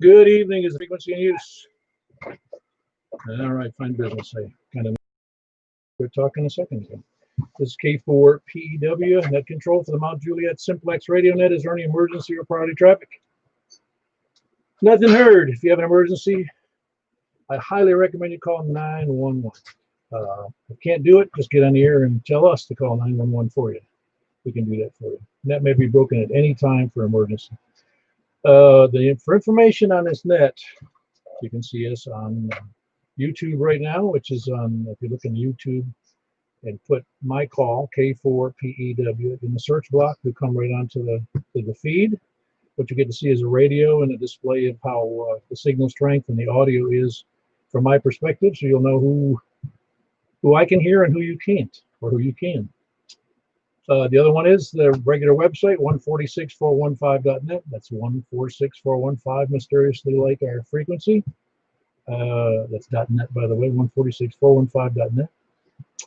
Good evening is the frequency in use. All right, fine business. I kind of quit talking a second ago. This is K4PEW, net control for the Mount Juliet Simplex radio net. Is there any emergency or priority traffic? Nothing heard. If you have an emergency, I highly recommend you call 911. If you can't do it, just get on the air and tell us to call 911 for you. We can do that for you. Net may be broken at any time for emergency. For information on this net, you can see us on YouTube right now, which is on, if you look in YouTube and put my call, K4PEW, in the search block, you come right onto the feed. What you get to see is a radio and a display of how the signal strength and the audio is from my perspective, so you'll know who I can hear and who you can't, or who you can. The other one is the regular website, 146415.net. That's 146415, mysteriously like our frequency. That's .net, by the way, 146415.net.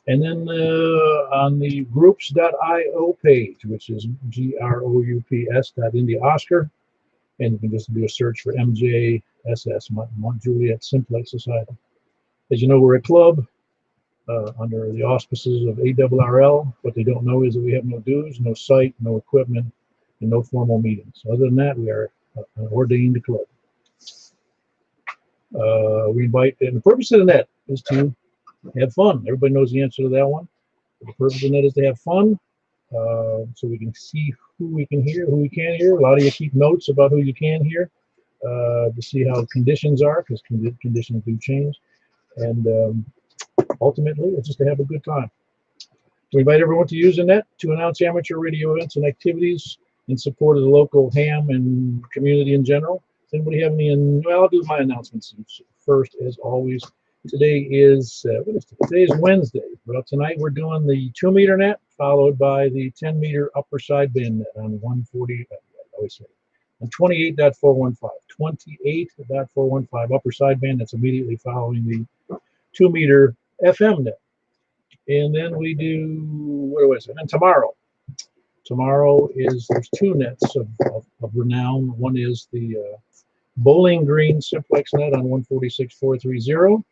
And then on the groups.io page, which is groups.India Oscar, and you can just do a search for MJSS, Mount Juliet Simplex Society. As you know, we're a club under the auspices of ARRL. What they don't know is that we have no dues, no site, no equipment, and no formal meetings. Other than that, we are an ordained club. We invite, and the purpose of the net is to have fun. Everybody knows the answer to that one. The purpose of the net is to have fun, so we can see who we can hear, who we can't hear. A lot of you keep notes about who you can hear to see how conditions are, because conditions do change. And ultimately, it's just to have a good time. We invite everyone to use the net to announce amateur radio events and activities in support of the local ham and community in general. Does anybody have any? Well, I'll do my announcements first, as always. Today is Today is Wednesday. Well, tonight we're doing the 2-meter net, followed by the 10-meter upper sideband net on 140. I always say on 28.415. 28.415 upper sideband. That's immediately following the 2-meter FM net. And then we do, what was it? And tomorrow there's 2 nets of renown. One is the Bowling Green Simplex net on 146.430,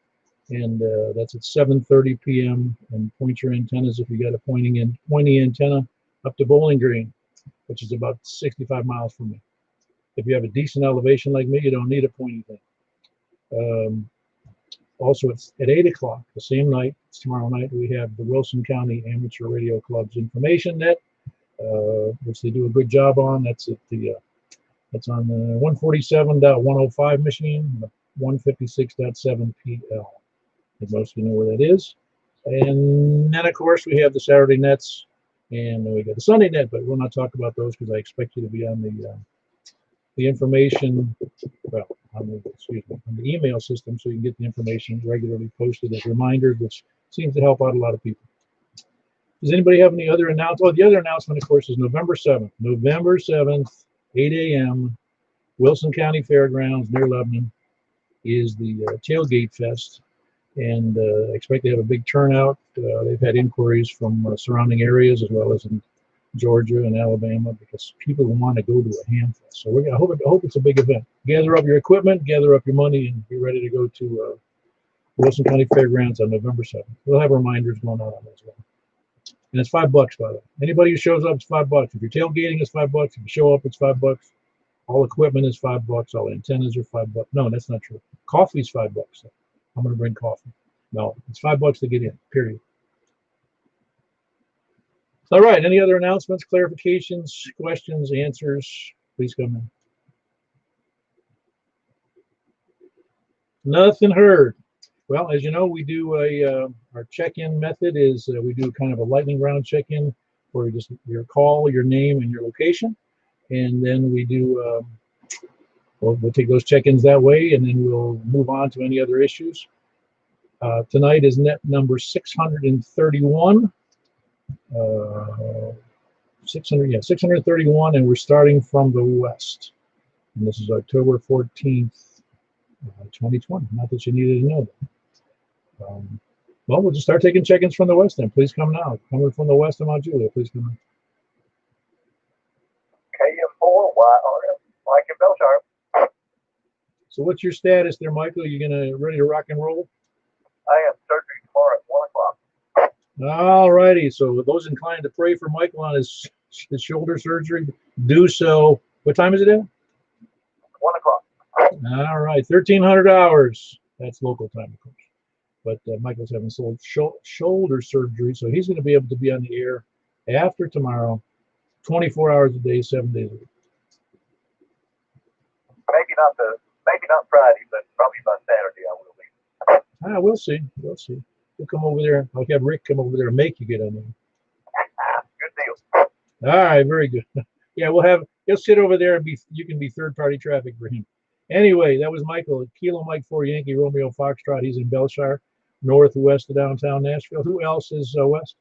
and that's at 7:30 p.m. and point your antennas, if you got a pointy antenna, up to Bowling Green, which is about 65 miles from me. If you have a decent elevation like me, you don't need a pointy thing. Also, it's at 8 o'clock the same night. It's tomorrow night. We have the Wilson County Amateur Radio Club's information net, which they do a good job on. That's at the that's on the 147.105 machine, 156.7 PL. And most of you know where that is. And then, of course, we have the Saturday nets, and we got the Sunday net, but we'll not talk about those because I expect you to be on the information, well, on the email system, so you can get the information regularly posted as reminders, which seems to help out a lot of people. Does anybody have any other announcement? Oh, the other announcement, of course, is November 7th. November 7th, 8 a.m., Wilson County Fairgrounds near Lebanon is the Tailgate Fest, and I expect to have a big turnout. They've had inquiries from surrounding areas as well as in Georgia and Alabama, because people want to go to a ham fest. So I hope it's a big event. Gather up your equipment, gather up your money, and be ready to go to Wilson County Fairgrounds on November 7th. We'll have reminders going on as well. And it's $5, by the way. Anybody who shows up, it's $5. If you're tailgating, it's $5. If you show up, it's $5. All equipment is $5. All antennas are $5. No, that's not true. Coffee's $5. I'm going to bring coffee. No, it's $5 to get in, period. All right, any other announcements, clarifications, questions, answers? Please come in. Nothing heard. Well, as you know, we do our check-in method is we do kind of a lightning round check-in where you just your call, your name, and your location, and then we do we'll take those check-ins that way, and then we'll move on to any other issues. Tonight is net number 631. 631, and we're starting from the west. And this is October 14th, 2020. Not that you needed to know that. Well, we'll just start taking check-ins from the west then. Please come now. Coming from the west of Mount Juliet, please come in. KM4, YRF, Mike and Bell Sharp. So what's your status there, Michael? You gonna ready to rock and roll? I have surgery tomorrow at 1 o'clock. All righty. So those inclined to pray for Michael on his shoulder surgery, do so. What time is it at? 1 o'clock. All right, 1,300 hours. That's local time, of course. But Michael's having shoulder surgery, so he's going to be able to be on the air after tomorrow, 24 hours a day, 7 days a week. Maybe not Friday, but probably by Saturday I will be. We'll see. We'll see. We'll come over there. I'll have Rick come over there and make you get on there. Good deal. All right, very good. Yeah, he'll sit over there and you can be third-party traffic for him. Anyway, that was Michael, Kilo Mike 4 Yankee Romeo Foxtrot. He's in Bellshire, northwest of downtown Nashville. Who else is west?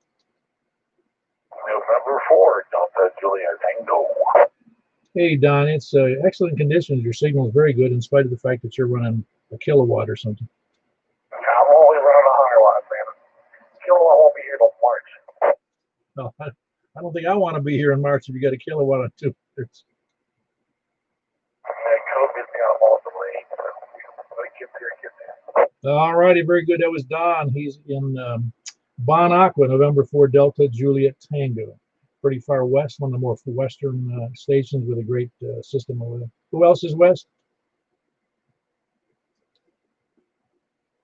November 4, Delta Juliet Tango. Hey, Don, it's excellent conditions. Your signal is very good in spite of the fact that you're running a kilowatt or something. I'm only running 100 watts, man. Kilowatt won't be here till March. No, I don't think I want to be here in March if you got a kilowatt on 2. All righty, very good. That was Don. He's in Bon Aqua, November 4 Delta Juliet Tango. Pretty far west, one of the more western stations with a great system over there. Who else is west?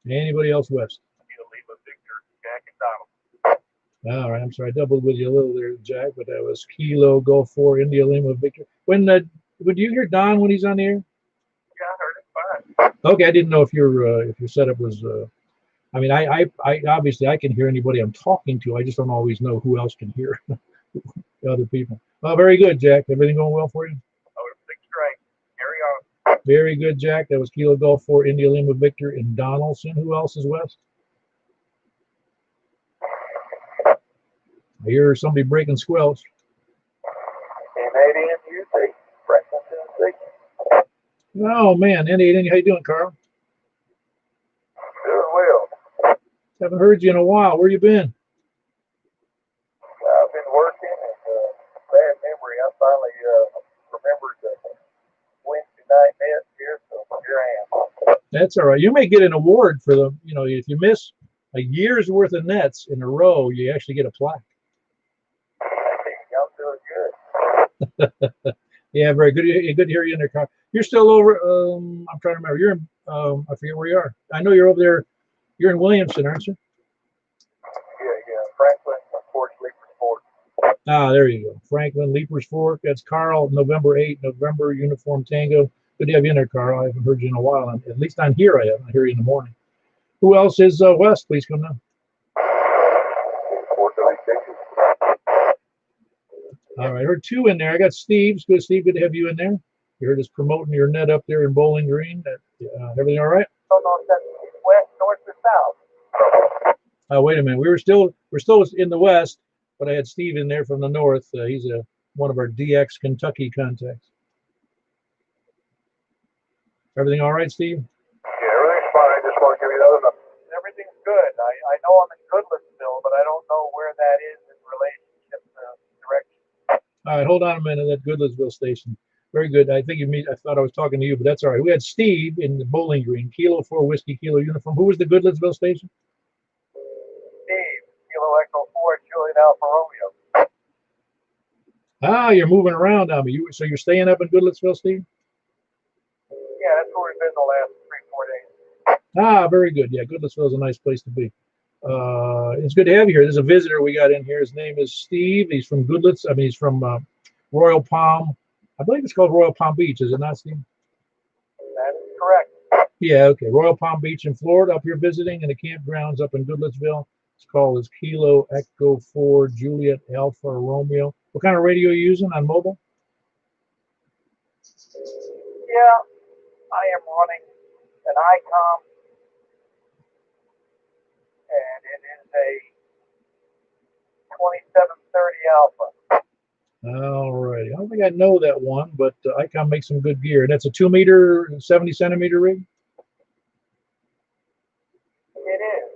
Anybody else west? All right, I'm sorry, I doubled with you a little there, Jack, but that was Kilo Golf 4 India Lima Victor. Would you hear Don when he's on the air? Yeah, I heard it fine. Okay, I didn't know if your setup was. I mean, I obviously I can hear anybody I'm talking to. I just don't always know who else can hear other people. Oh, very good, Jack. Everything going well for you? Oh, everything's great. Carry on. Very good, Jack. That was Kilo Golf 4 India Lima Victor in Donaldson. Who else is west? I hear somebody breaking squelch. Canadian UC, Franklin, Tennessee. Oh man, Andy, how you doing, Carl? Doing well. Haven't heard you in a while. Where you been? I've been working, and bad memory. I finally remembered the Wednesday night net here, so here I am. That's all right. You may get an award for the. If you miss a year's worth of nets in a row, you actually get a plaque. I'm doing good. Yeah, very good. Good to hear you in there, Carl. You're still over. I'm trying to remember. You're in. I forget where you are. I know you're over there. You're in Williamson, aren't you? Yeah. Franklin, Fork, Leapers Fork. Ah, there you go. Franklin, Leapers Fork. That's Carl. November 8, November Uniform Tango. Good to have you in there, Carl. I haven't heard you in a while. At least on here, I haven't. I hear you in the morning. Who else is west? Please come down. All right, I heard 2 in there. I got Steve's. Good, Steve. Good to have you in there. You heard us promoting your net up there in Bowling Green. Everything all right? I don't know if that's west, north, or south. Wait a minute. We're still in the west, but I had Steve in there from the north. He's one of our DX Kentucky contacts. Everything all right, Steve? Yeah, everything's fine. I just want to give you another number. Everything's good. I know I'm in Goodlettsville, but I don't know where that is in relationship to direction. All right, hold on a minute. That Goodlettsville station. Very good. I think I thought I was talking to you, but that's all right. We had Steve in the Bowling Green, Kilo 4 Whiskey Kilo Uniform. Who was the Goodlettsville station? Steve, Kilo Echo 4, Juliet Alpha Romeo. Ah, you're moving around on me. So you're staying up in Goodlettsville, Steve? Yeah, that's where we've been the last 3-4 days. Ah, very good. Yeah, Goodlettsville is a nice place to be. It's good to have you here. There's a visitor we got in here. His name is Steve. He's from Goodletts. He's from Royal Palm. I believe it's called Royal Palm Beach. Is it not, Steve? That is correct. Yeah, okay. Royal Palm Beach in Florida, up here visiting in the campgrounds up in Goodlettsville. It's called his Kilo Echo 4 Juliet Alpha Romeo. What kind of radio are you using on mobile? Yeah, I am running an ICOM, and it is a 2730 Alpha. All right. I don't think I know that one, but ICOM makes some good gear. And that's a 2 meter, 70 centimeter rig? It is.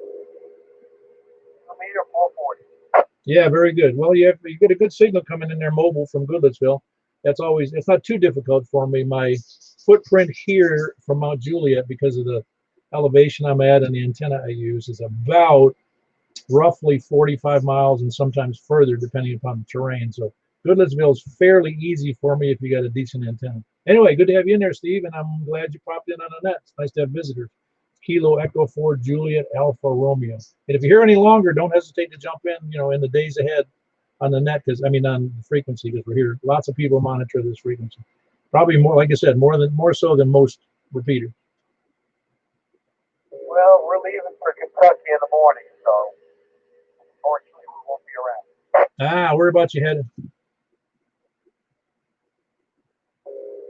2 meter 440. Yeah, very good. Well, you get a good signal coming in there mobile from Goodlettsville. It's not too difficult for me. My footprint here from Mount Juliet, because of the elevation I'm at and the antenna I use, is about roughly 45 miles and sometimes further depending upon the terrain. So Goodlettsville is fairly easy for me if you got a decent antenna. Anyway, good to have you in there, Steve, and I'm glad you popped in on the net. It's nice to have visitors. Kilo Echo 4 Juliet Alpha Romeo. And if you hear any longer, don't hesitate to jump in, in the days ahead on the net, because on the frequency, because we're here. Lots of people monitor this frequency. Probably more, like I said, more so than most repeaters. Well, we're leaving for Kentucky in the morning, so unfortunately we won't be around. Where about you headed?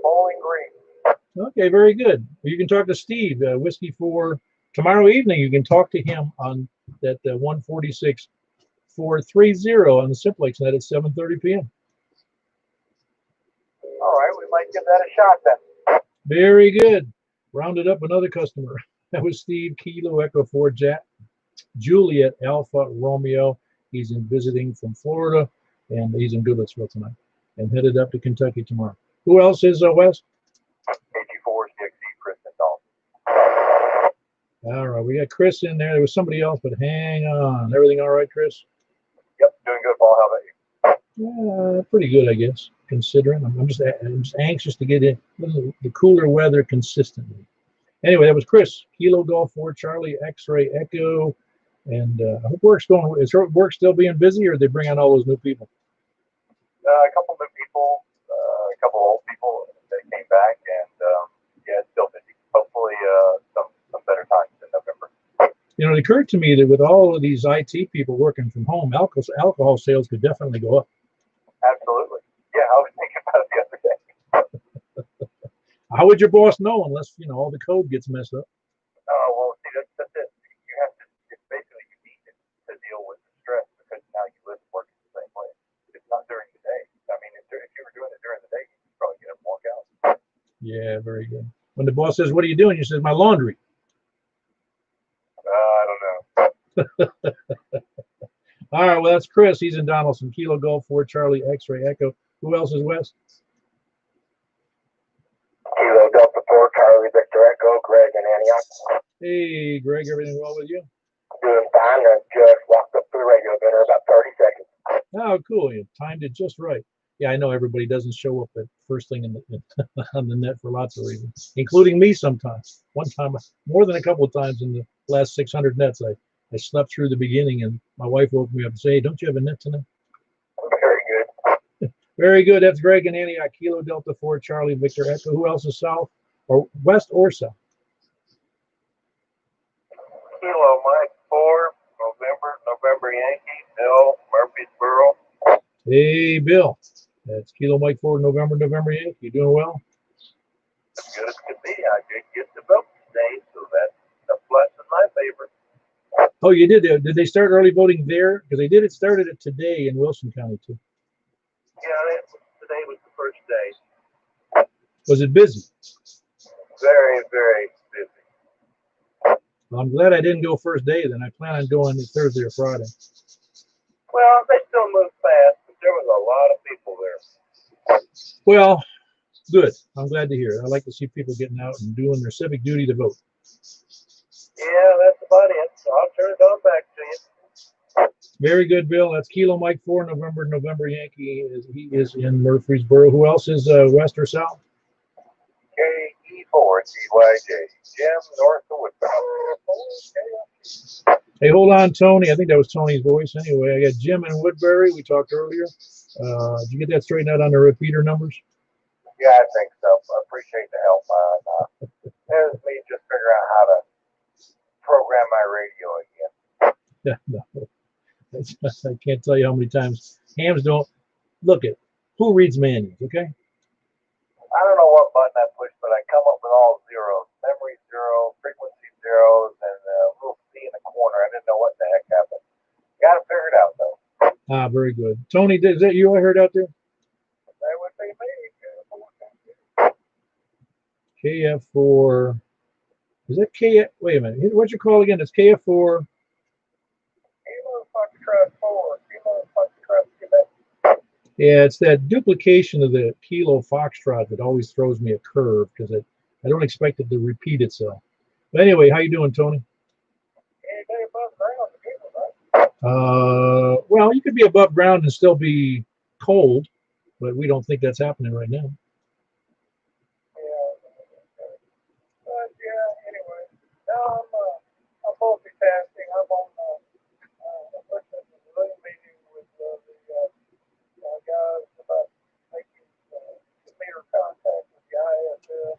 Bowling Green. Okay, very good. You can talk to Steve, Whiskey 4. Tomorrow evening, you can talk to him on that 146 430 on the Simplex net at 7:30 p.m. All right, we might give that a shot then. Very good. Rounded up another customer. That was Steve, Kilo Echo 4 Juliet Alpha Romeo. He's visiting from Florida, and he's in Goodlettsville tonight, and headed up to Kentucky tomorrow. Who else is Wes? AG4 CXE, Chris and Dalton. All right, we got Chris in there. There was somebody else, but hang on. Everything all right, Chris? Yep, doing good, Paul. How about you? Pretty good, I guess, considering. I'm just anxious to get in the cooler weather consistently. Anyway, that was Chris, Kilo Golf 4 Charlie X-Ray Echo, and I hope work's going. Is work still being busy, or did they bring on all those new people? A couple new people, a couple old people that came back, and yeah, it's still busy. Hopefully, some better times in November. It occurred to me that with all of these IT people working from home, alcohol sales could definitely go up. Absolutely. Yeah, I was thinking about it the other day. How would your boss know unless, all the code gets messed up? Oh, well, see, that's it. You have to, it's basically you need to deal with the stress because now you live and work in the same way. It's not during the day. I mean, if you were doing it during the day, you'd probably get up and walk out. Yeah, very good. When the boss says, "What are you doing?" You says, "My laundry." I don't know. All right, well, that's Chris. He's in Donaldson. Kilo Golf 4 Charlie X-Ray Echo. Who else is Wes? Kilo Delta 4 Charlie Victor Echo, Greg and Antioch. Hey, Greg, everything well with you? Doing fine. I just walked up to the radio dinner about 30 seconds. Oh, cool. You timed it just right. Yeah, I know everybody doesn't show up at first thing on the net for lots of reasons, including me sometimes. One time, more than a couple of times in the last 600 nets, I slept through the beginning, and my wife woke me up and said, "Hey, don't you have a net tonight?" Very good. Very good. That's Greg and Antioch, Kilo Delta 4 Charlie Victor Echo. Who else is south or west or south? Kilo Mike 4 November Yankee, Bill Murfreesboro. Hey, Bill. That's Kilo Mike 4 November Yankee. You doing well? As good as can be. I did get the vote today, so that's a plus in my favor. Oh, you did. Did they start early voting there? Because they did. It started it today in Wilson County too. Yeah, today was the first day. Was it busy? Very, very busy. Well, I'm glad I didn't go first day. Then I plan on going Thursday or Friday. Well, they still move fast, but there was a lot of people there. Well, good. I'm glad to hear it. I like to see people getting out and doing their civic duty to vote. Yeah, that's about it. So I'll turn it on back to you. Very good, Bill. That's Kilo Mike 4 November Yankee. He is in Murfreesboro. Who else is west or south? KE4 GYJ. Jim north of Woodbury. Hey, hold on, Tony. I think that was Tony's voice. Anyway, I got Jim in Woodbury. We talked earlier. Did you get that straightened out on the repeater numbers? Yeah, I think so. I appreciate the help. There's me just figuring out how to program my radio again. Yeah, no. I can't tell you how many times hams don't look at who reads manuals, okay? I don't know what button I pushed, but I come up with all zeros. Memory zero, frequency zeros, and a little C in the corner. I didn't know what the heck happened. Got it figured out, though. Very good. Tony, is that you I heard out there? That would be me. KF4. Is that KF? Wait a minute. What's your call again? It's KF4. Kilo Foxtrot 4. Kilo Foxtrot Quebec. Yeah, it's that duplication of the Kilo Foxtrot that always throws me a curve because I don't expect it to repeat itself. But anyway, how you doing, Tony? Anything above ground, the people, right? Well, you could be above ground and still be cold, but we don't think that's happening right now. Yeah. But yeah, anyway. Now I'm multitasking. I'm on listening to the Zoom meeting with the guys about making meter contact with the ISS.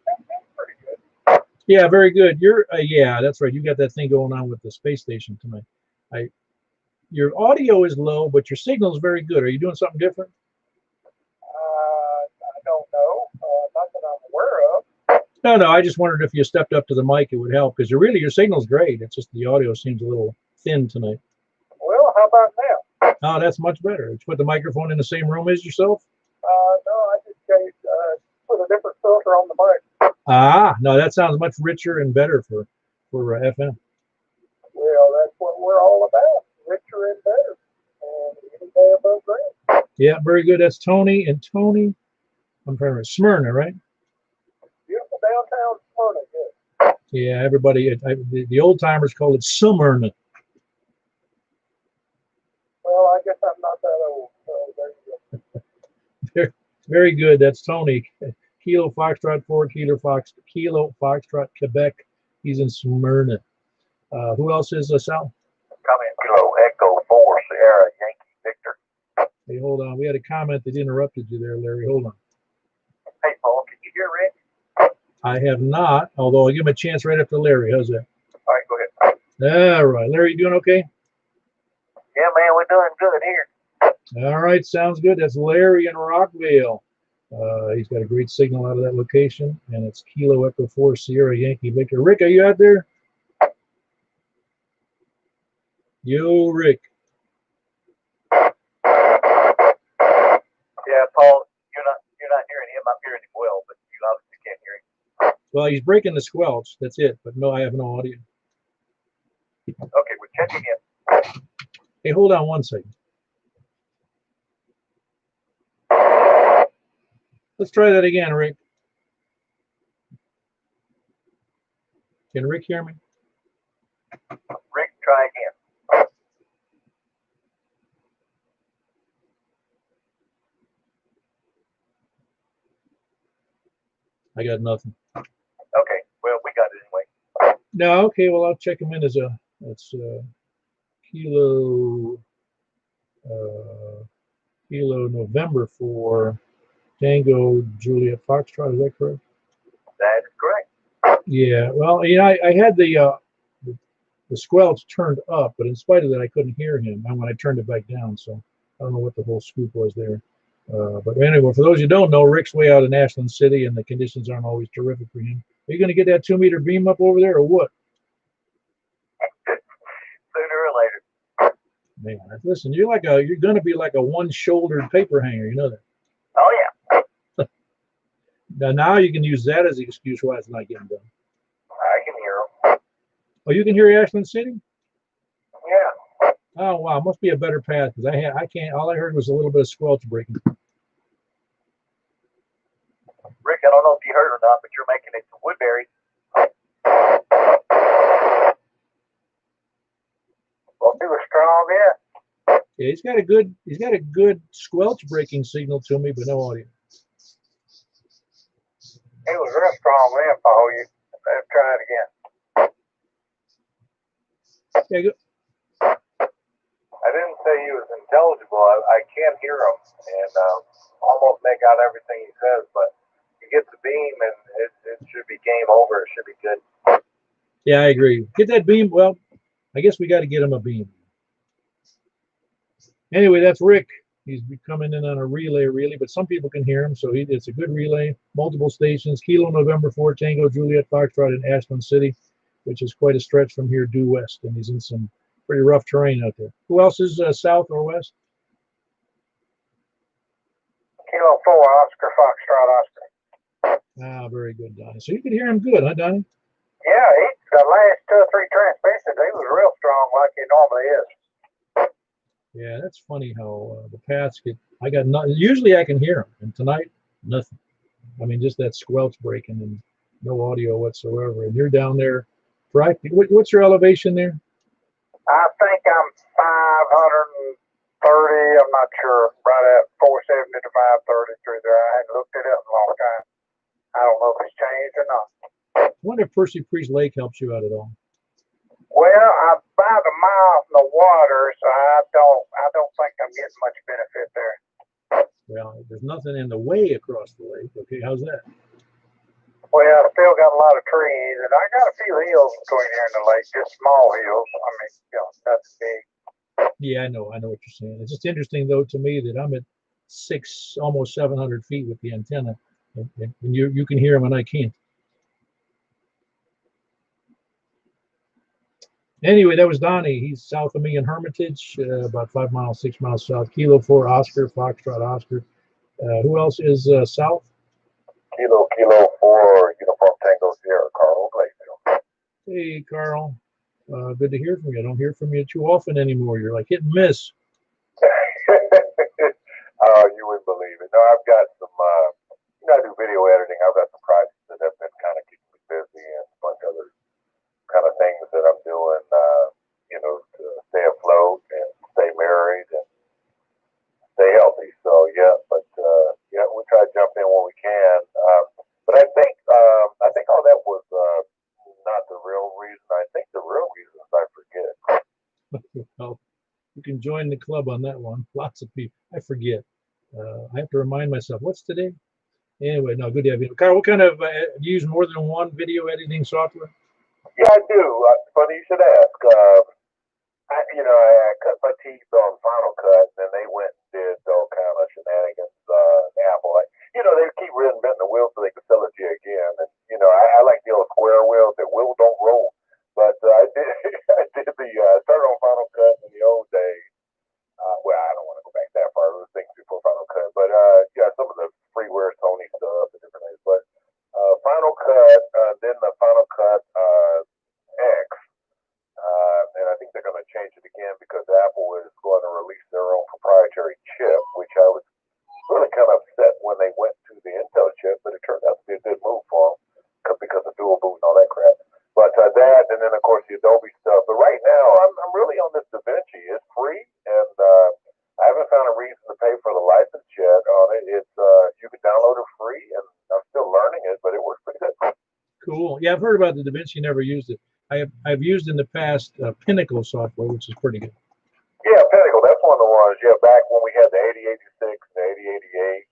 That's pretty good. Yeah, very good. Yeah, that's right. You got that thing going on with the space station tonight. Your audio is low, but your signal is very good. Are you doing something different? I don't know. Not that I'm aware of. No. I just wondered if you stepped up to the mic, it would help because your signal's great. It's just the audio seems a little thin tonight. Well, how about now? Oh, that's much better. Did you put the microphone in the same room as yourself? No, I just put a different filter on the mic. Ah, no, that sounds much richer and better for FM. Well, that's what we're all about. Richer and better. And any day above ground. Yeah, very good. That's Tony. And Tony, I'm trying to remember, Smyrna, right? Beautiful downtown Smyrna, yes. Yeah, everybody, the old timers call it Smyrna. Well, I guess I'm not that old, so there you go. Very good. That's Tony. Kilo Foxtrot 4, Kilo Foxtrot Quebec. He's in Smyrna. Who else is Sal? Come in, Kilo Echo 4 Sierra Yankee Victor. Hey, hold on. We had a comment that interrupted you there, Larry. Hold on. Hey, Paul, can you hear Rick? I have not, although I'll give him a chance right after Larry. How's that? All right, go ahead. All right. Larry, you doing okay? Yeah, man, we're doing good here. All right. Sounds good. That's Larry in Rockville. He's got a great signal out of that location, and it's Kilo Echo 4 Sierra Yankee Victor. Rick, are you out there? Yo, Rick. Yeah, Paul, you're not hearing him. I'm hearing him well, but you obviously can't hear him. Well, he's breaking the squelch. That's it. But no, I have no audio. Okay, we're checking in. Hey, hold on one second. Let's try that again, Rick. Can Rick hear me? Rick, try again. I got nothing. Okay, well, we got it anyway. No, okay. Well, I'll check him in as that's Kilo November for Tango Juliet Foxtrot. Is that correct? That is correct. Yeah. Well, I had the squelch turned up, but in spite of that, I couldn't hear him when I turned it back down. So I don't know what the whole scoop was there. But anyway, for those who don't know, Rick's way out in Ashland City, and the conditions aren't always terrific for him. Are you going to get that 2-meter beam up over there, or what? Sooner or later. Man, listen, you're going to be like a one-shouldered paper hanger. You know that. Oh, yeah. Now you can use that as an excuse why it's not getting done. I can hear him. Oh, you can hear Ashland City? Yeah. Oh wow, must be a better path because I can't. All I heard was a little bit of squelch breaking. Rick, I don't know if you heard or not, but you're making it to Woodbury. Well, it was strong, yeah. Yeah, he's got a good squelch breaking signal to me, but no audio. It was real strong then, Paul. Let's try it again. Yeah, go. I didn't say he was intelligible. I can't hear him and almost make out everything he says, but he gets the beam and it should be game over. It should be good. Yeah, I agree. Get that beam. Well, I guess we got to get him a beam. Anyway, that's Rick. He's coming in on a relay, really, but some people can hear him, so it's a good relay. Multiple stations. Kilo November 4 Tango Juliet Foxtrot in Ashland City, which is quite a stretch from here due west, and he's in some pretty rough terrain out there. Who else is south or west? Kilo 4 Oscar Foxtrot Oscar. Ah, very good, Donnie. So you could hear him good, huh, Donnie? Yeah, the last 2 or 3 transmissions, he was real strong like he normally is. Yeah, that's funny how the paths get. I got nothing. Usually I can hear them, and tonight nothing. I mean, just that squelch breaking and no audio whatsoever. And you're down there. Right? What's your elevation there? I think I'm 530. I'm not sure. Right at 470 to 530 through there. I hadn't looked it up in a long time. I don't know if it's changed or not. I wonder if Percy Priest Lake helps you out at all. Well, I'm about a mile from the water, so I don't think I'm getting much benefit there. Well, there's nothing in the way across the lake. Okay, how's that? Well, I still got a lot of trees, and I got a few hills between here and the lake, just small hills. I mean, nothing big. Yeah, I know what you're saying. It's just interesting though to me that I'm at almost 700 feet with the antenna, and you can hear them and I can't. Anyway, that was Donnie. He's south of me in Hermitage, about 5 miles, 6 miles south. Kilo 4 Oscar, Foxtrot Oscar. Who else is south? Kilo 4 Uniform Tango Sierra, Carl Glacial. Hey, Carl. Good to hear from you. I don't hear from you too often anymore. You're like hit and miss. Oh, you wouldn't believe it. No, I've got some, I do video editing. I've got some projects that have been kind of keeping me busy and a bunch of other kind of things that I'm doing, to stay afloat and stay married and stay healthy. So, yeah, but, we'll try to jump in when we can. But I think all that was not the real reason. I think the real reason is I forget. Well, you can join the club on that one. Lots of people. I forget. I have to remind myself. What's today? Anyway, no, good to have you. Carl, what kind of, do you use more than one video editing software? Yeah, I do. Funny you should ask. I cut my teeth on Final Cut, and then they went and did all kind of shenanigans. Apple, they keep reinventing the wheel so they can sell it to you again. And I like the old square wheels that don't roll. But I did started on Final Cut in the old days. Well, I don't want to go back that far. Those things before Final Cut, but some of the freeware Sony stuff and different things. But Final Cut, then the Final Cut X. And I think they're going to change it again because Apple is going to release their own proprietary chip, which I was really kind of upset when they went to the Intel chip, but it turned out to be a good move for them because of dual boot and all that crap. But that, and then of course the Adobe stuff. But right now, I'm really on this DaVinci. It's free, and I haven't found a reason to pay for the license yet on it. It's you can download it free, and I'm still learning it, but it works pretty good. Cool. Yeah, I've heard about the DaVinci. Never used it. I've used in the past Pinnacle software, which is pretty good. Yeah, Pinnacle. That's one of the ones. Yeah, back when we had the 8086 and the 8088.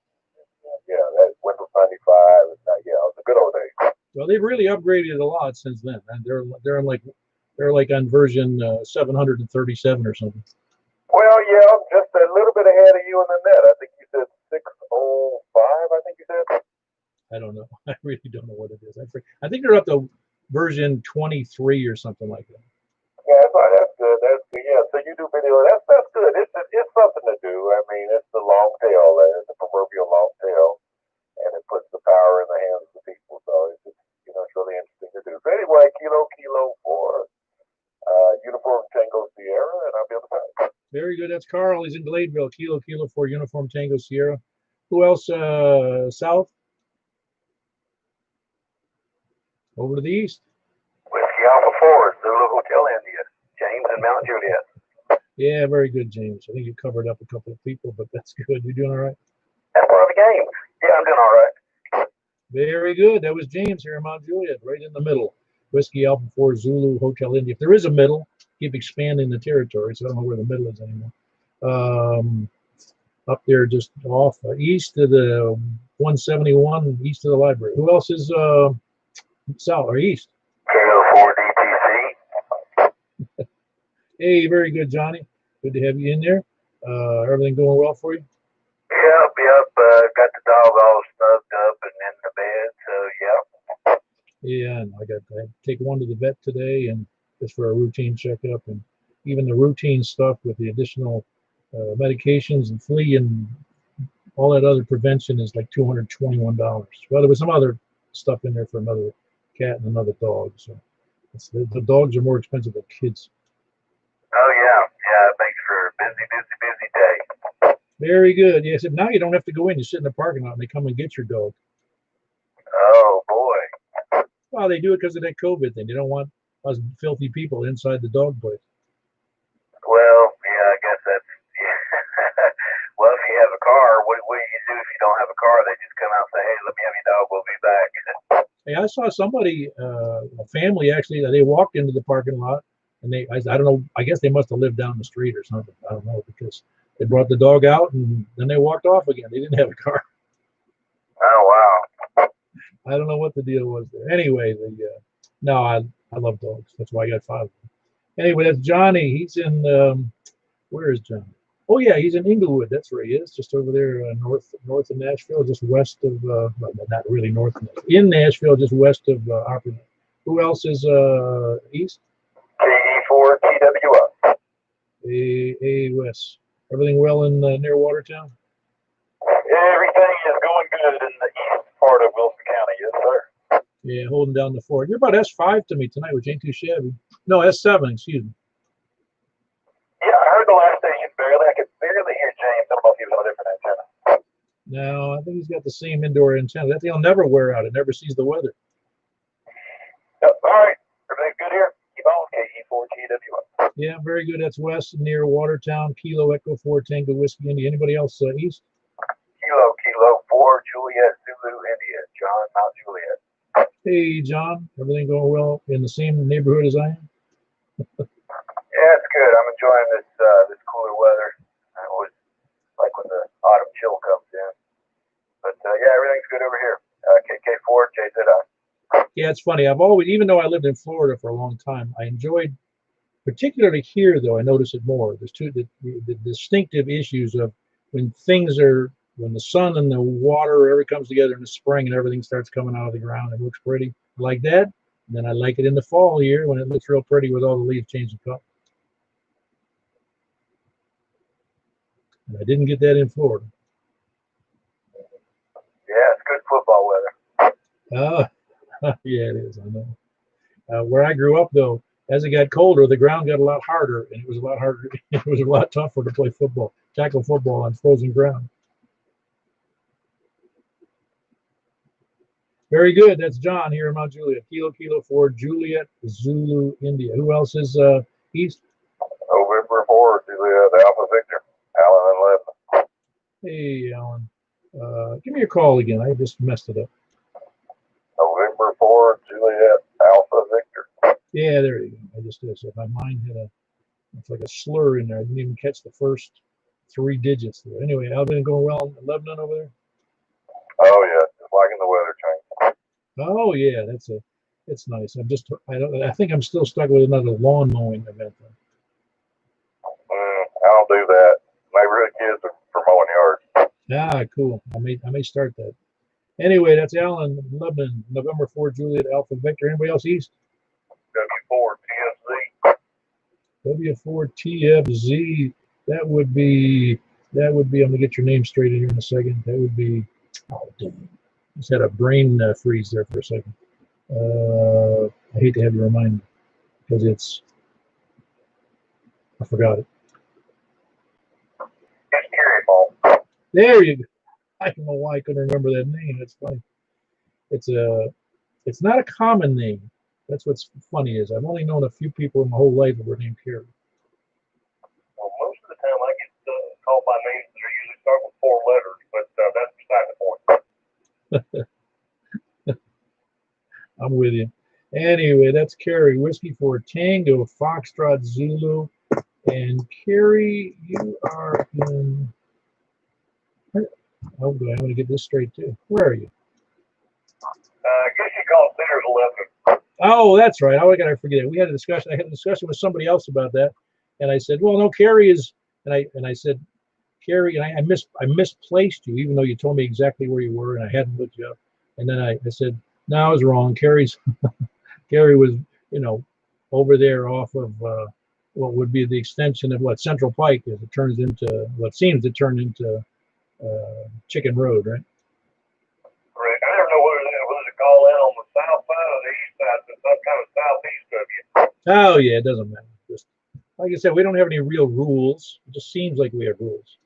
Yeah, that Windows 95. Yeah, it was a good old days. Well, they've really upgraded a lot since then, and they're like on version 737 or something. Well, yeah, just a little bit ahead of you in the net. I think you said 605. I think you said. I don't know. I really don't know what it is. I think they're up to version 23 or something like that. Yeah, that's good. That's good. Yeah, so you do video. That's good. It's something to do. I mean, it's the long tail there, the proverbial long tail, and it puts the power in the hands of the people. So it's really interesting to do. So anyway, Kilo 4 Uniform Tango Sierra, and I'll be able to find. Very good. That's Carl. He's in Gladeville. Kilo 4 Uniform Tango Sierra. Who else? South? Over to the east. Whiskey Alpha 4, Zulu Hotel India, James and Mount Juliet. Yeah, very good, James. I think you covered up a couple of people, but that's good. You doing all right? That's part of the game. Yeah, I'm doing all right. Very good. That was James here in Mount Juliet, right in the middle. Whiskey Alpha 4 Zulu Hotel India. If there is a middle, keep expanding the territory, so I don't know where the middle is anymore. Up there just off east of the 171, east of the library. Who else is south or east? Kilo 4 DTC. Hey, very good, Johnny. Good to have you in there. Everything going well for you? Yep. Got the dog all snugged up and in the bed, so yeah. Yeah, and I had to take one to the vet today, and just for a routine checkup, and even the routine stuff with the additional medications and flea and all that other prevention is like $221. Well, there was some other stuff in there for another cat and another dog. So the dogs are more expensive than kids. Oh yeah. Thanks for busy day. Very good. Yes, now you don't have to go in. You sit in the parking lot and they come and get your dog. Oh, boy. Well, they do it because of that COVID thing. They don't want us filthy people inside the dog place. Well, yeah, I guess that's, yeah. Well, if you have a car, what do you do if you don't have a car? They just come out and say, hey, let me have your dog. We'll be back. Hey, I saw somebody, a family actually, they walked into the parking lot and I don't know, I guess they must have lived down the street or something. I don't know, because they brought the dog out and then they walked off again. They didn't have a car. Oh, wow. I don't know what the deal was there. Anyway, no, I love dogs. That's why I got 5 of them. Anyway, that's Johnny. He's in, where is Johnny? Oh yeah, he's in Inglewood. That's where he is, just over there north of Nashville, just west of, well, not really north of Nashville. In Nashville, just west of Opryland. Who else is east? KE4TWO. West. Everything well in near Watertown? Everything is going good in the east part of Wilson County, yes, sir. Yeah, holding down the fort. You're about S5 to me tonight, which ain't too shabby. No, S7, excuse me. Yeah, I heard the last station barely. I could barely hear James. I don't know if he was on a different antenna. No, I think he's got the same indoor antenna. That thing will never wear out. It never sees the weather. Yep. All right. Everything's good here. Keep on. KE4TWO. Yeah, very good. That's west near Watertown. Kilo Echo 4 Tango Whiskey India. Anybody else east? Kilo 4 Juliet Zulu India. John, Mount Juliet. Hey, John. Everything going well in the same neighborhood as I am? Yeah, it's good. I'm enjoying this cooler weather. I always like when the autumn chill comes in. But yeah, everything's good over here. KK4 JZI. Yeah, it's funny. I've always, even though I lived in Florida for a long time, I enjoyed, particularly here, though, I notice it more. There's the distinctive issues of when when the sun and the water, everything comes together in the spring and everything starts coming out of the ground. It looks pretty. I like that. And then I like it in the fall here when it looks real pretty with all the leaves changing color. And I didn't get that in Florida. Yeah, it's good football weather. Yeah, it is. I know. Where I grew up, though, as it got colder, the ground got a lot harder, and it was a lot harder. It was a lot tougher to play football, tackle football on frozen ground. Very good. That's John here in Mount Juliet. Kilo 4 Juliet Zulu India. Who else is east? November 4 Juliet Alpha Victor. Alan and Lebanon. Hey, Alan. Give me your call again. I just messed it up. November 4 Juliet Alpha Victor. Yeah, there you go. I just did. So my mind had it's like a slur in there. I didn't even catch the first 3 digits there. Anyway, Alvin going well in Lebanon over there? Oh yeah, just liking the weather change. Oh yeah, it's nice. I think I'm still stuck with another lawn mowing event. I don't do that. Neighborhood kids are for mowing yards. Ah, cool. I may start that. Anyway, that's Alan, Lebanon, November 4 Juliet Alpha Victor. Anybody else east? W4 TFZ. W4 TFZ. That would be. I'm gonna get your name straight in here in a second. That would be. Oh damn! Just had a brain freeze there for a second. I hate to have you remind me because I forgot it. There you go. I don't know why I couldn't remember that name. That's funny. It's not a common name. That's what's funny is I've only known a few people in my whole life that were named Carrie. Well, most of the time I get called by names that are usually start with 4 letters, but that's beside the point. I'm with you. Anyway, that's Carrie. Whiskey for Tango, Foxtrot, Zulu. And Carrie, you are in. Oh, boy, I'm going to get this straight, too. Where are you? I guess you call Center's 11. Oh, that's right. How could I forget it? We had a discussion. I had a discussion with somebody else about that. And I said, well, no, Carrie is. And I said, Carrie, and I misplaced you, even though you told me exactly where you were, and I hadn't looked you up. And then I said, no, I was wrong. Carrie was, over there off of what would be the extension of what Central Pike is. It turns into what seems to turn into Chicken Road, right? Correct. I don't know whether to call in on the south side or the east side, but some kind of southeast of you. Oh yeah, it doesn't matter. Just I like I said, we don't have any real rules. It just seems like we have rules.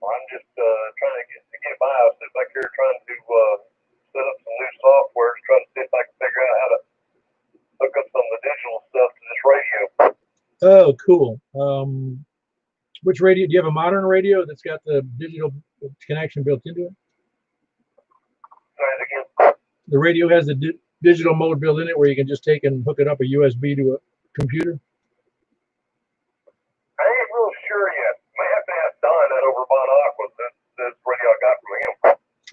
Well, I'm just trying to get by. I sit back here trying to set up some new software, trying to see if I can figure out how to hook up some of the digital stuff to this radio. Oh, cool. Which radio? Do you have a modern radio that's got the digital connection built into it? Say it again. The radio has the digital mode built in it where you can just take and hook it up a USB to a computer? I ain't real sure yet. May have to ask Don that over Bon Aqua. This radio I got from him.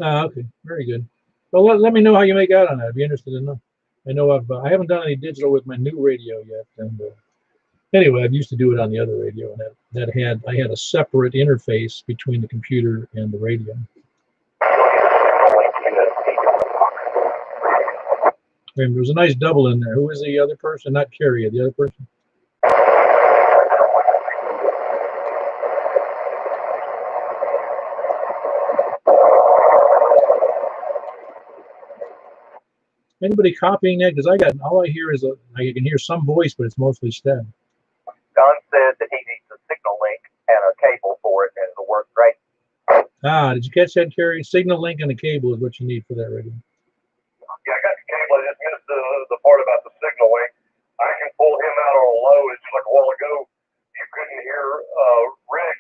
Ah, okay, very good. Well, let me know how you make out on that. I'd be interested in know. I know I haven't done any digital with my new radio yet, and anyway, I used to do it on the other radio, and I had a separate interface between the computer and the radio. And there was a nice double in there. Who was the other person? Not Carrie, the other person. Anybody copying that? Because all I hear is I can hear some voice, but it's mostly stab. Don said that he needs a signal link and a cable for it, and it'll work great. Ah, did you catch that, Carrie? Signal link and a cable is what you need for that radio. Yeah, I got the cable. I just missed the part about the signal link. I can pull him out on a low. It's just like a while ago. You couldn't hear Rick.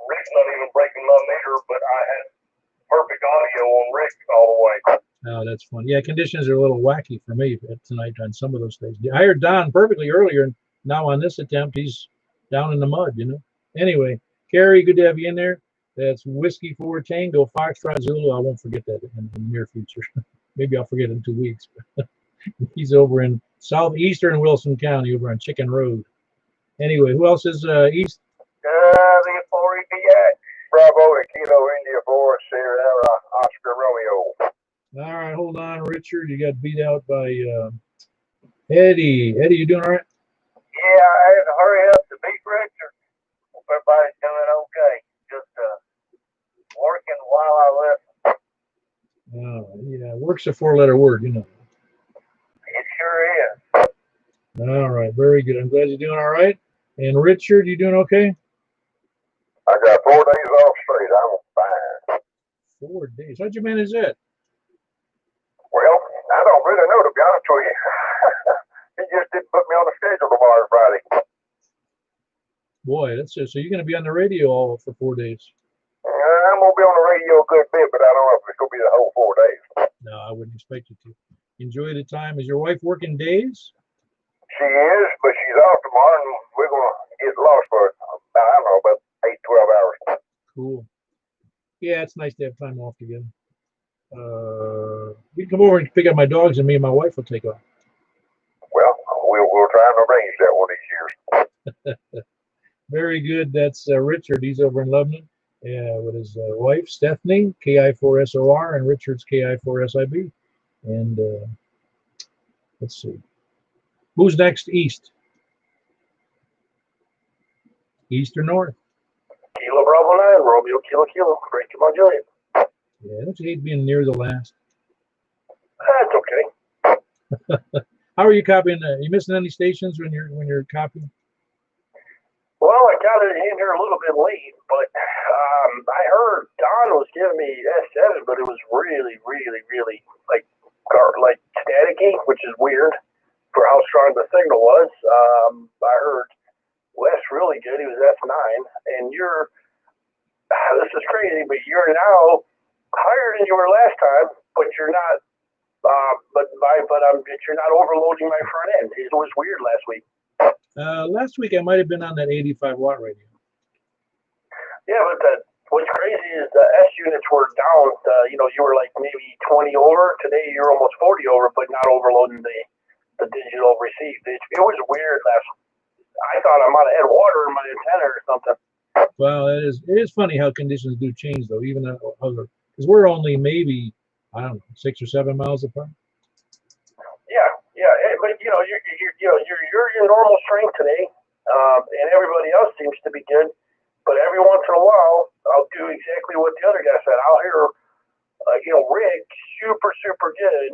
Rick's not even breaking my meter, but I had perfect audio on Rick all the way. Oh, that's fun. Yeah, conditions are a little wacky for me tonight on some of those things. I heard Don perfectly earlier, and now on this attempt, he's down in the mud, Anyway, Carrie, good to have you in there. That's Whiskey 4 Tango Foxtrot Zulu. I won't forget that in the near future. Maybe I'll forget it in 2 weeks. He's over in southeastern Wilson County, over on Chicken Road. Anyway, who else is east? The 4 EPX. Bravo, Kilo India 4, Sierra Oscar Romeo. All right, hold on, Richard. You got beat out by Eddie. Eddie, you doing all right? Yeah, I had to hurry up to beat Richard. Hope everybody's doing okay. Just working while I listen. Oh, yeah, work's a 4-letter word, It sure is. All right, very good. I'm glad you're doing all right. And Richard, you doing okay? I got 4 days off straight. I'm fine. 4 days. How'd you manage that? Well, I don't really know, to be honest with you. He just didn't put me on the schedule tomorrow and Friday. Boy, that's just, so you're going to be on the radio all for 4 days. I'm going to be on the radio a good bit, but I don't know if it's going to be the whole 4 days. No, I wouldn't expect you to. Enjoy the time. Is your wife working days? She is, but she's off tomorrow, and we're going to get lost for, I don't know, about 8, 12 hours. Cool. Yeah, it's nice to have time off together. You can come over and pick up my dogs, and me and my wife will take off. Well, we'll try and arrange that one of these years. Very good. That's Richard. He's over in Lebanon with his wife, Stephanie, KI4SOR, and Richard's KI4SIB. And let's see. Who's next east? East or north? Kilo Bravo 9, Romeo Kilo Kilo. Great, come on, Juliet. Yeah, don't you hate being near the last? That's okay. How are you copying? You missing any stations when you're copying? Well, I got it in here a little bit late, but I heard Don was giving me S7, but it was really, really, really like staticky, which is weird for how strong the signal was. I heard Wes really good. He was S9, and this is crazy, but you're now higher than you were last time, but you're not. But you're not overloading my front end. It was weird last week. Last week I might have been on that 85-watt radio. Yeah, but what's crazy is the S units were down. You were like maybe 20 over. Today you're almost 40 over, but not overloading the digital receive. It was weird last week. I thought I might have had water in my antenna or something. Well, it is funny how conditions do change, though, even because we're only maybe, I don't know, 6 or 7 miles apart. Yeah, but you're your normal strength today, and everybody else seems to be good. But every once in a while, I'll do exactly what the other guy said. I'll hear, Rick super good,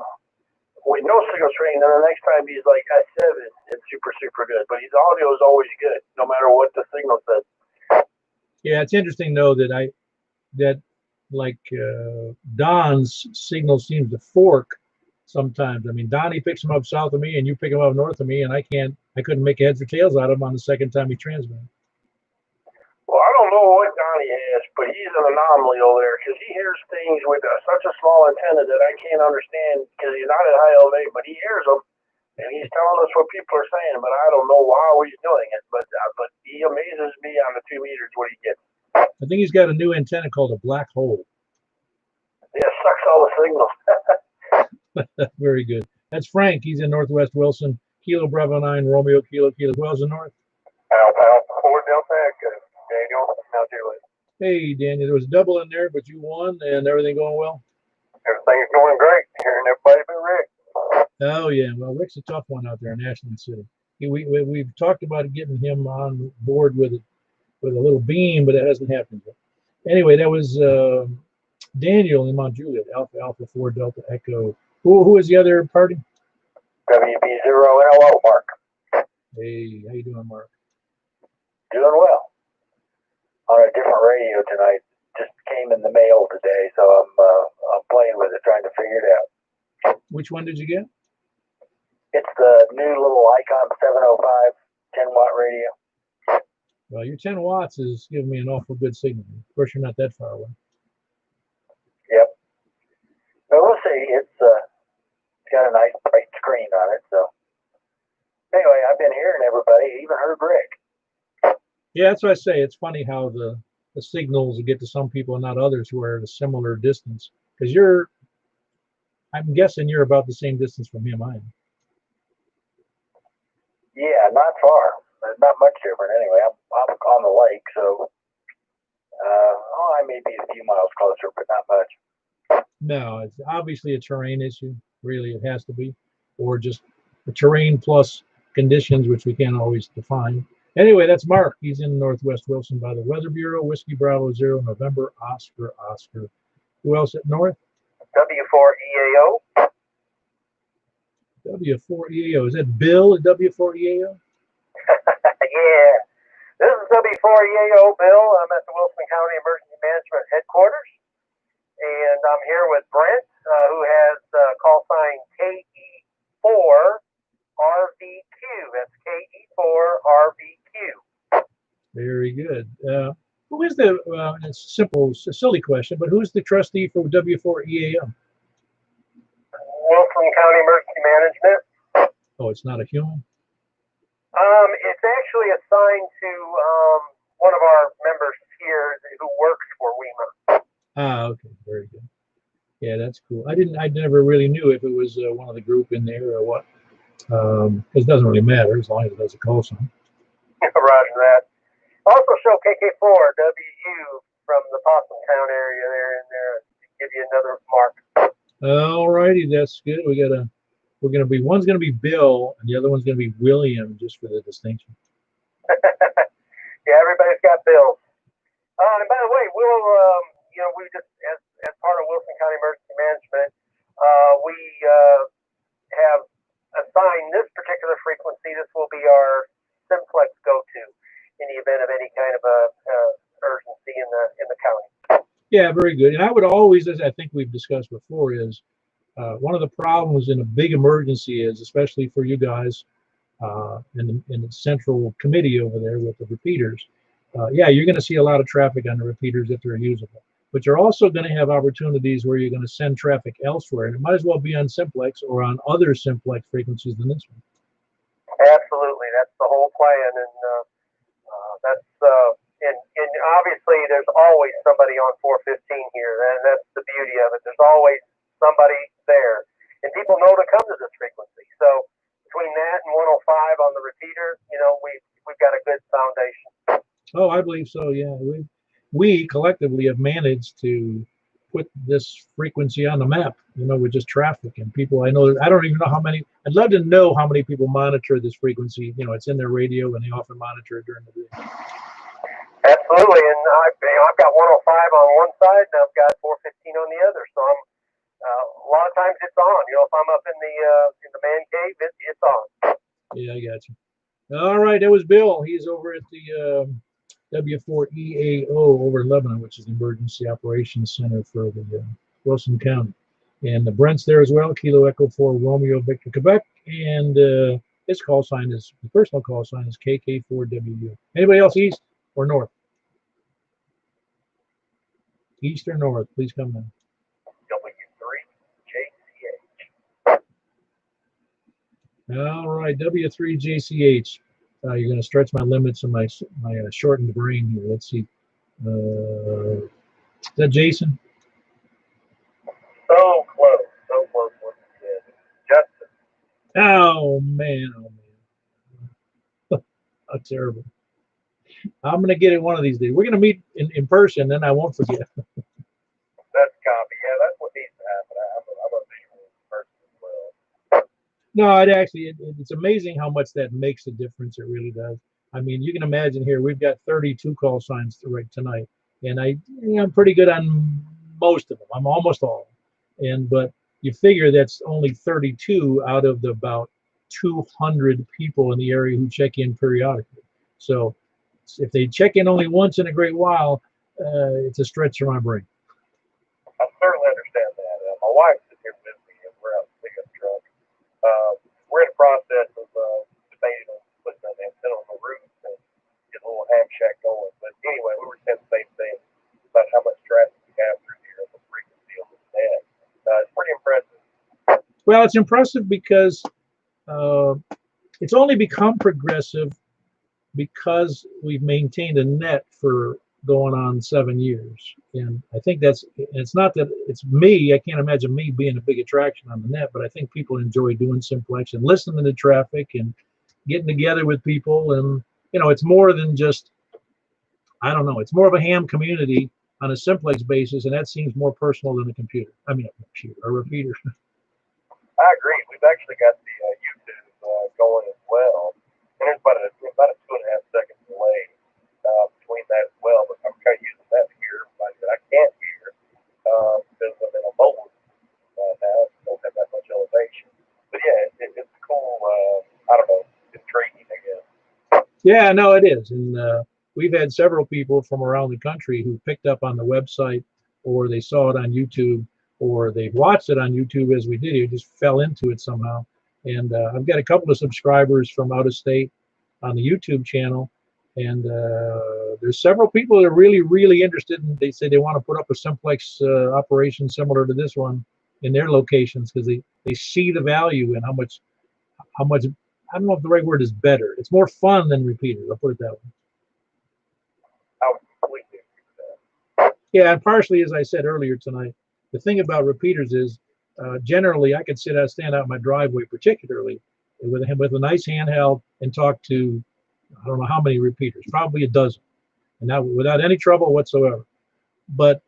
with no signal strength, and the next time he's like S7, it's super, super good. But his audio is always good, no matter what the signal says. Yeah, it's interesting though that Don's signal seems to fork sometimes. I mean, Donnie picks him up south of me, and you pick him up north of me, and I couldn't make heads or tails out of him on the second time he transmitted. Well, I don't know what Donnie has, but he's an anomaly over there because he hears things with such a small antenna that I can't understand because he's not at high elevation, but he hears them and he's telling us what people are saying, but I don't know how he's doing it. But he amazes me on the 2 meters what he gets. I think he's got a new antenna called a black hole. Yeah, sucks all the signals. Very good. That's Frank. He's in Northwest Wilson. Kilo Bravo 9, Romeo, Kilo, Well's in North. Alpha, 4 Delta Echo. Daniel, now Juliet. Hey, Daniel, there was a double in there, but you won, and everything going well? Everything's going great. Hearing everybody but Rick. Oh, yeah. Well, Rick's a tough one out there in Ashland City. We've talked about getting him on board with a little beam, but it hasn't happened yet. Anyway, that was Daniel in Mount Juliet, Alpha 4 Delta Echo. Who is the other party? WB0LO, Mark. Hey, how you doing, Mark? Doing well. On a different radio tonight. Just came in the mail today, so I'm playing with it, trying to figure it out. Which one did you get? It's the new little Icon 705 10-watt radio. Well, your 10 watts is giving me an awful good signal. Of course, you're not that far away. Yep. But we'll see. It's got a nice bright screen on it. So anyway, I've been hearing everybody, even heard Rick. Yeah, that's what I say. It's funny how the signals get to some people and not others who are at a similar distance. Because I'm guessing you're about the same distance from him, I am. Yeah, not far. Not much different anyway. I'm on the lake, so I may be a few miles closer, but not much. No, it's obviously a terrain issue. Really, it has to be. Or just the terrain plus conditions, which we can't always define. Anyway, that's Mark. He's in Northwest Wilson by the Weather Bureau. Whiskey Bravo 0, November, Oscar. Who else at North? W4EAO. W4EAO. Is that Bill at W4EAO? Yeah. This is W4EAO, Bill. I'm at the Wilson County Emergency Management Headquarters, and I'm here with Brent, who has call sign KE4RVQ. That's KE4RVQ. Very good. Who is the, it's a silly question, but who's the trustee for W4EAO? Wilson County Emergency Management. Oh, it's not a human? It's actually assigned to one of our members here who works for WEMA. Ah, okay, very good. Yeah, that's cool. I never really knew if it was one of the group in there or what. It doesn't really matter as long as it does a call sign. Roger that. Also show KK4WU from the Possum Town area there in there to give you another mark. All righty, that's good. One's gonna be Bill and the other one's gonna be William, just for the distinction. Yeah, everybody's got bills. And by the way, we just as part of Wilson County Emergency Management, we have assigned this particular frequency. This will be our Simplex go-to in the event of any kind of a urgency in the county. Yeah, very good. And I would always, as I think we've discussed before, is one of the problems in a big emergency is, especially for you guys in the central committee over there with the repeaters, yeah, you're going to see a lot of traffic on the repeaters if they're usable. But you're also going to have opportunities where you're going to send traffic elsewhere. And it might as well be on Simplex or on other Simplex frequencies than this one. Absolutely. That's the whole plan. And and obviously there's always somebody on 415 here. And that's the beauty of it. There's always somebody there. And people know to come to this frequency. So between that and 105 on the repeater, we've got a good foundation. Oh, I believe so, yeah. We collectively have managed to put this frequency on the map, with just traffic and people. I don't even know how many. I'd love to know how many people monitor this frequency. It's in their radio and they often monitor it during the day. Absolutely, and I've got 105 on one side and I've got 415 on the other. So I'm lot of times it's on. You know, if I'm up in the man cave, it's on. Yeah, I got you. All right, that was Bill. He's over at the W4EAO over in Lebanon, which is the Emergency Operations Center for the Wilson County. And Brent's there as well, Kilo Echo 4 Romeo Victor Quebec. And his call sign is, the personal call sign is KK4WU. Anybody else east or north? East or north, please come in. W3JCH. All right, W3JCH. You're going to stretch my limits of my shortened brain here. Let's see. Is that Jason? So close. Justin. Oh man, how terrible. I'm going to get it one of these days. We're going to meet in person, then I won't forget. That's copy. Yeah, that's what needs to happen. I'm a visual person as well. No, it's amazing how much that makes a difference. It really does. I mean, you can imagine here, we've got 32 call signs right tonight, and I'm pretty good on most of them. I'm almost all. But you figure that's only 32 out of the about 200 people in the area who check in periodically. So if they check in only once in a great while, it's a stretch for my brain. I certainly understand that. My wife's sitting here with me, and we're out in the pickup truck. We're in the process of debating on putting an antenna on the roof and get a little ham shack going. But anyway, we were saying the same thing about how much traffic we have through here and the frequency of the net. It's pretty impressive. Well, it's impressive because it's only become progressive because we've maintained a net for going on 7 years. And I think it's not that it's me. I can't imagine me being a big attraction on the net, but I think people enjoy doing Simplex and listening to traffic and getting together with people. And, it's more than just, I don't know, it's more of a ham community on a Simplex basis. And that seems more personal than a computer. I mean, a repeater. I agree. We've actually got the YouTube going as well. And there's about a 2.5 second delay between that as well. But I'm kind of using that to hear everybody that I can't hear because I'm in a mobile now. So don't have that much elevation. But yeah, it's cool. I don't know, intriguing, I guess. Yeah, no, it is. And we've had several people from around the country who picked up on the website, or they saw it on YouTube, or they've watched it on YouTube as we did. It just fell into it somehow. And I've got a couple of subscribers from out of state on the YouTube channel. And there's several people that are really, really interested. And they say they want to put up a Simplex operation similar to this one in their locations because they see the value and how much, I don't know if the right word is better. It's more fun than repeaters. I'll put it that way. I would completely agree with that. Yeah, and partially, as I said earlier tonight, the thing about repeaters is generally I could stand out in my driveway, particularly with a nice handheld and talk to, I don't know how many repeaters, probably a dozen, and that without any trouble whatsoever. But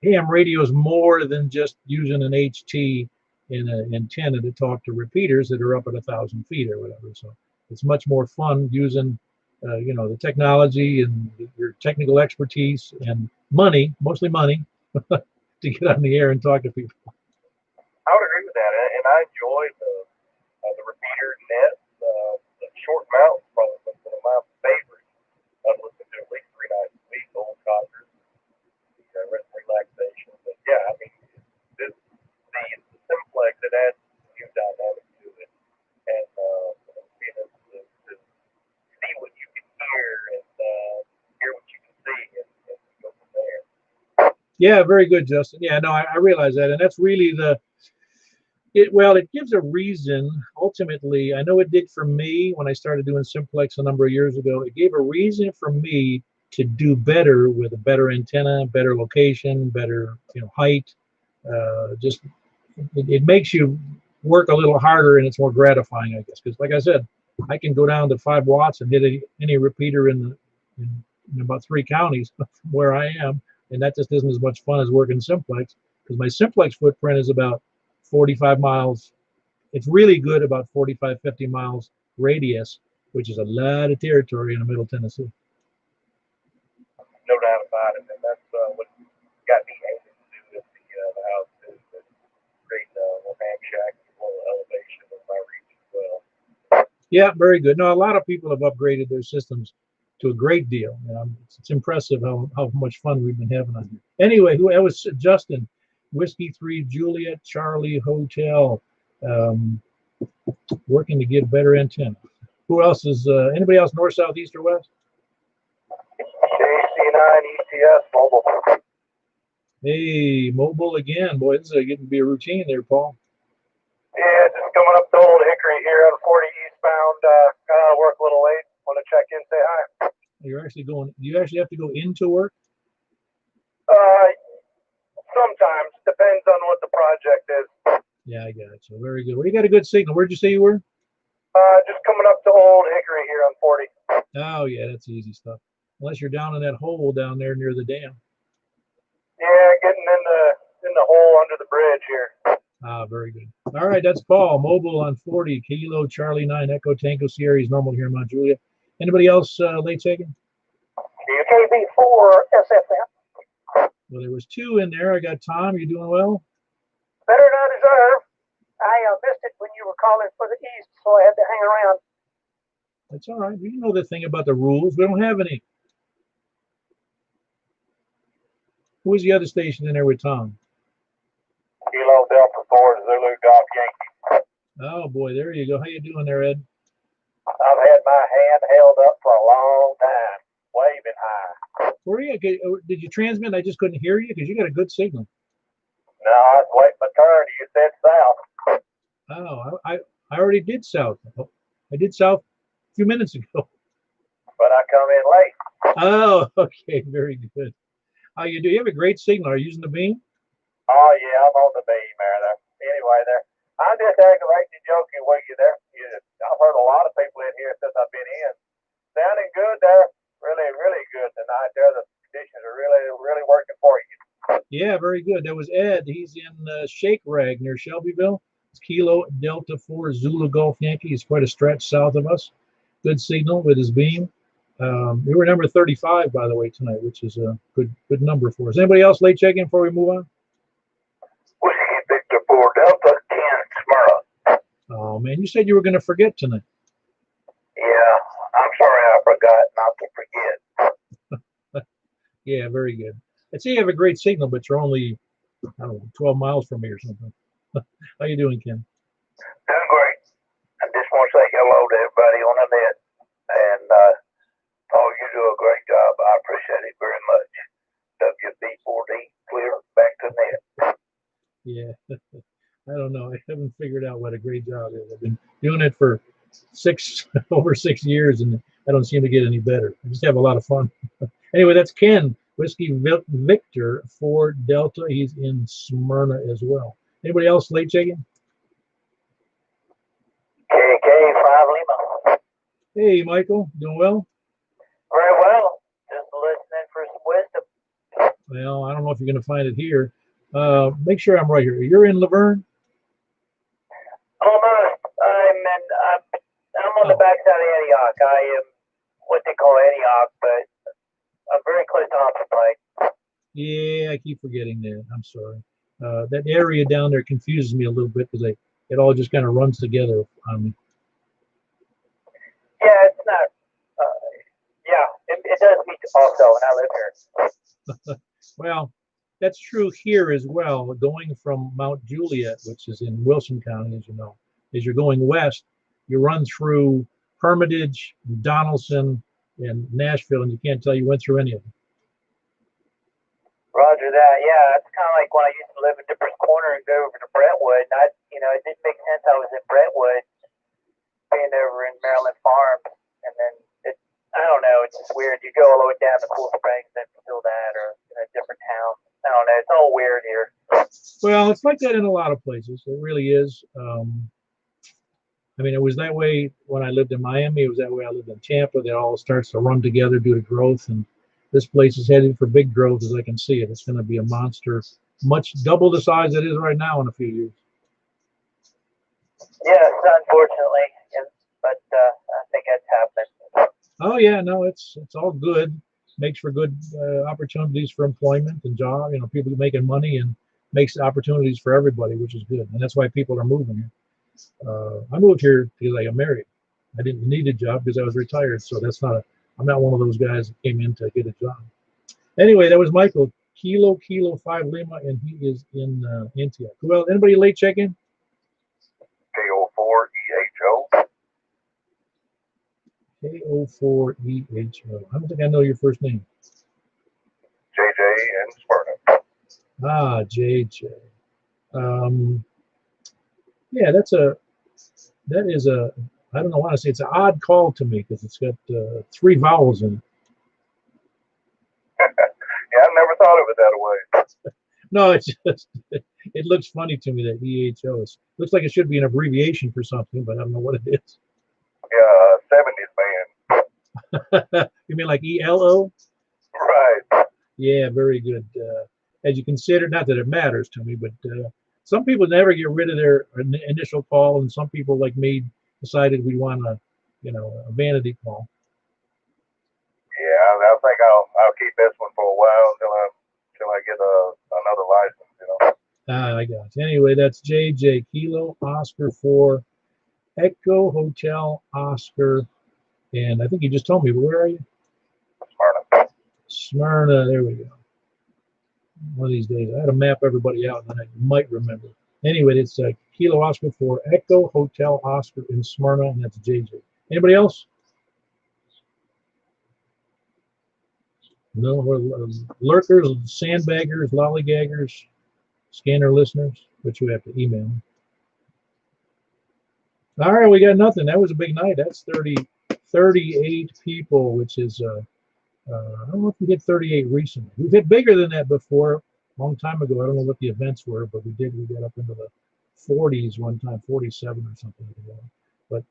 ham radio is more than just using an HT in an antenna to talk to repeaters that are up at 1,000 feet or whatever. So it's much more fun using, the technology and your technical expertise and money, mostly money, to get on the air and talk to people. I would agree with that, and I enjoy the repeater net. The short mount is probably one of my favorites. I've listened to at least 3 nights a week. Old Cockers, rest and relaxation. But yeah, I mean, the Simplex, it adds new dynamic to it, and being able to see what you can hear and hear what you can see, and go from there. Yeah, very good, Justin. Yeah, no, I realize that, and that's really it gives a reason. Ultimately, I know it did for me when I started doing Simplex a number of years ago. It gave a reason for me to do better with a better antenna, better location, better height. Just it makes you work a little harder, and it's more gratifying, I guess. Because like I said, I can go down to 5 watts and hit any repeater in about 3 counties from where I am, and that just isn't as much fun as working Simplex, because my Simplex footprint is about 45 miles. It's really good about 45, 50 miles radius, which is a lot of territory in the middle Tennessee. No doubt about it, and that's what got me anxious to do with the house too. But Yeah, very good. No, a lot of people have upgraded their systems to a great deal. It's impressive how much fun we've been having on here. Anyway, who that was Justin, Whiskey 3 Juliet Charlie Hotel, um, working to get better antenna. Who else is anybody else north, south, east, or west? JC9 ECS mobile. Hey, mobile again. Boy, this is getting to be a routine there, Paul. Yeah, just coming up to Old Hickory here on 40 eastbound. Got out of work a little late. Want to check in, say hi. You're actually going. Do you actually have to go into work? Uh, Sometimes depends on what the project is. Yeah, I got it. So very good. Well, you got a good signal. Where'd you say you were? Just coming up to Old Hickory here on 40. Oh, yeah, that's easy stuff. Unless you're down in that hole down there near the dam. Yeah, getting in the hole under the bridge here. Ah, very good. All right, that's Paul. Mobile on 40, Kilo Charlie 9 Echo Tango Sierra. He's normal here in Mount Juliet. Anybody else late checking? KB4 SFM. Well, there was two in there. I got Tom. You doing well? Better than I deserve. I missed it when you were calling for the east, so I had to hang around. That's all right. You know the thing about the rules. We don't have any. Who was the other station in there with Tom? Kilo Delta 4 Zulu Golf Yankee. Oh, boy. There you go. How you doing there, Ed? I've had my hand held up for a long time, waving high. Were you? Did you transmit? I just couldn't hear you because you got a good signal. No, I was waiting my turn. You said south. Oh, I already did south. I did south a few minutes ago. But I come in late. Oh, okay. Very good. How you do? You have a great signal. Are you using the beam? Oh, yeah, I'm on the beam there. Anyway, there. I'm just aggravating and joking with you there. I've heard a lot of people in here since I've been in. Sounding good there. Really, really good tonight there. The conditions are really, really working for you. Yeah, very good. That was Ed. He's in Shake Rag near Shelbyville. It's Kilo Delta 4 Zulu Golf Yankee. He's quite a stretch south of us. Good signal with his beam. We were number 35, by the way, tonight, which is a good number for us. Anybody else late check-in before we move on? Whiskey Victor 4 Delta 10 Smyrna. Oh, man, you said you were going to forget tonight. Yeah, I'm sorry I forgot not to forget. Yeah, very good. I'd say you have a great signal, but you're only, I don't know, 12 miles from me or something. How you doing, Ken? Doing great. I just want to say hello to everybody on the net. And, Paul, you do a great job. I appreciate it very much. WB4D, clear, back to net. Yeah, I don't know. I haven't figured out what a great job is. I've been doing it for over 6 years, and I don't seem to get any better. I just have a lot of fun. Anyway, that's Ken, Whiskey Victor 4 Delta. He's in Smyrna as well. Anybody else late checking? KK5 Lima. Hey, Michael, doing well? Very well. Just listening for some wisdom. Well, I don't know if you're going to find it here. Make sure I'm right here. You're in Laverne? Almost. I'm on the backside of Antioch. I am what they call Antioch, but I'm very close to Hobson Pike. Yeah, I keep forgetting that. I'm sorry. That area down there confuses me a little bit because it all just kind of runs together on me. Yeah, it's not. Yeah, it does me also, and I live here. Well, that's true here as well. Going from Mount Juliet, which is in Wilson County, as you know, as you're going west, you run through Hermitage, Donaldson, and Nashville, and you can't tell you went through any of them. Roger that. Yeah, it's kind of like when I used to live in Dippers Corner and go over to Brentwood. And it didn't make sense. I was in Brentwood, being over in Maryland Farms, and then I don't know. It's just weird. You go all the way down to Cool Springs and feel that, or in a different town. I don't know. It's all weird here. Well, it's like that in a lot of places. It really is. I mean, it was that way when I lived in Miami. It was that way I lived in Tampa. It all starts to run together due to growth. And this place is headed for big growth as I can see it. It's going to be a monster, much double the size it is right now in a few years. Yes, unfortunately. But I think that's happening. Oh, yeah, no, it's all good. Makes for good opportunities for employment and job. People making money and makes opportunities for everybody, which is good. And that's why people are moving here. I moved here because I got married. I didn't need a job because I was retired. So that's not I'm not one of those guys that came in to get a job. Anyway, that was Michael. Kilo 5 Lima, and he is in Antioch. Well, anybody late check-in? KO4EHO. KO4EHO. I don't think I know your first name. JJ and Smyrna. Ah, JJ. Yeah, that is a, I don't know why I say it's an odd call to me because it's got 3 vowels in it. Yeah, I never thought of it that way. No, it's just, it looks funny to me that EHO is, looks like it should be an abbreviation for something, but I don't know what it is. Yeah, 70s man. You mean like ELO? Right. Yeah, very good. As you consider, not that it matters to me, but some people never get rid of their initial call, and some people, like me, decided we want a vanity call. Yeah, I think I'll keep this one for a while until I get another license. I got you. Anyway, that's JJ Kilo Oscar 4 Echo Hotel Oscar, and I think you just told me, but where are you? Smyrna. Smyrna. There we go. One of these days, I had to map everybody out, and then I might remember. Anyway, it's Kilo Oscar 4 Echo Hotel Oscar in Smyrna, and that's JJ. Anybody else? No, lurkers, sandbaggers, lollygaggers, scanner listeners, but you have to email them. All right, we got nothing. That was a big night. That's 38 people, which is, I don't know if we hit 38 recently. We've hit bigger than that before, a long time ago. I don't know what the events were, but we got up into the 40s one time, 47 or something like that. But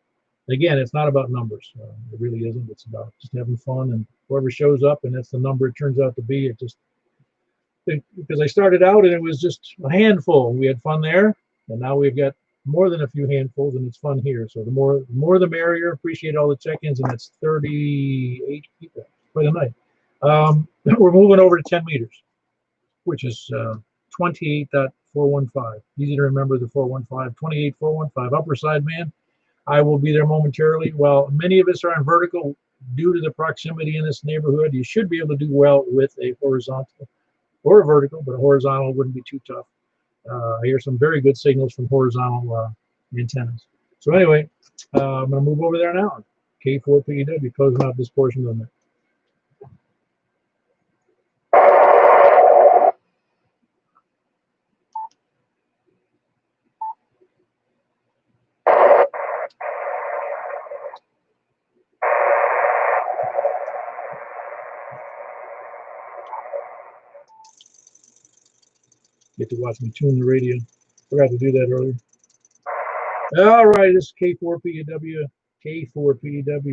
again, it's not about numbers. It really isn't. It's about just having fun, and whoever shows up, and that's the number it turns out to be. Because I started out and it was just a handful. We had fun there, and now we've got more than a few handfuls, and it's fun here. So the more the merrier. Appreciate all the check-ins, and that's 38 people. Quite a night. We're moving over to 10 meters, which is 28.415. Easy to remember the 415, 28.415. Upper side man. I will be there momentarily. While many of us are on vertical, due to the proximity in this neighborhood, you should be able to do well with a horizontal or a vertical, but a horizontal wouldn't be too tough. I hear some very good signals from horizontal antennas. So anyway, I'm going to move over there now. K4PEW, closing out this portion of the night. Get to watch me tune the radio. Forgot to do that earlier. All right, this is K4PEW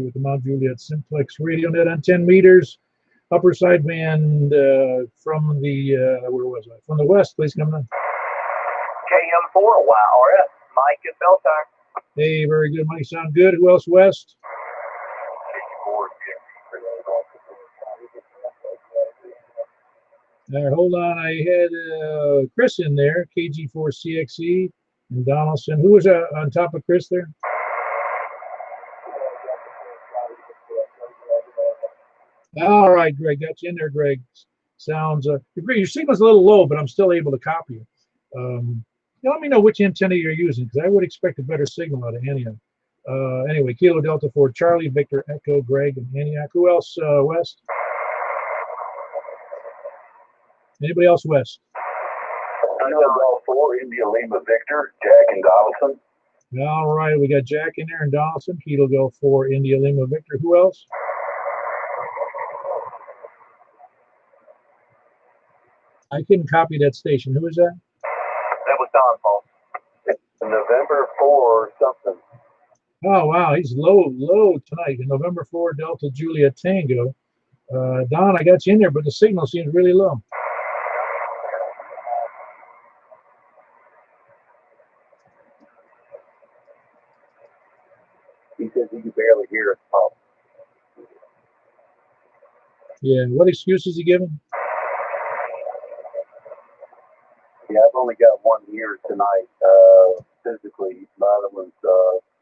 with the Mount Juliet Simplex Radio Net on 10 meters. Upper sideband from the, where was I? From the west, please come on. KM4 YRS, Mike at Belltime. Hey, very good, Mike. Sound good. Who else west? All right, hold on. I had Chris in there, KG4CXE, and Donaldson. Who was on top of Chris there? All right, Greg. Got you in there, Greg. Sounds, your signal's a little low, but I'm still able to copy you. Let me know which antenna you're using, because I would expect a better signal out of Antioch. Anyway, Kilo Delta 4, Charlie, Victor, Echo, Greg, and Antioch. Who else west? Anybody else west? Kilo Delta 4, India Lima Victor, Jack and Donaldson. All right, we got Jack in there and Donaldson. Kilo Delta 4, India Lima Victor. Who else? I couldn't copy that station. Who is that? That was Don Paul. November 4 something. Oh, wow. He's low tonight. November 4 Delta Juliet Tango. Don, I got you in there, but the signal seems really low. He says he can barely hear us, Paul. Yeah, what excuse is he giving? Yeah, I've only got one ear tonight. Physically, my other one's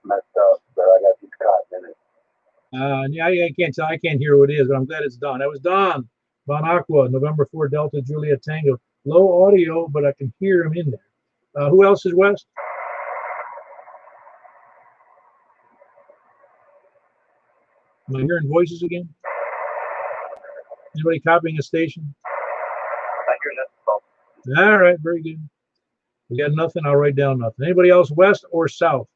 messed up, but I got these cotton in Yeah, I can't tell. I can't hear who it is, but I'm glad it's Don. That was Don. Bon Aqua, November 4 Delta Juliet Tango. Low audio, but I can hear him in there. Who else is west? Am I hearing voices again? Anybody copying a station? I hear this. All right, very good. We got nothing. I'll write down nothing. Anybody else west or south?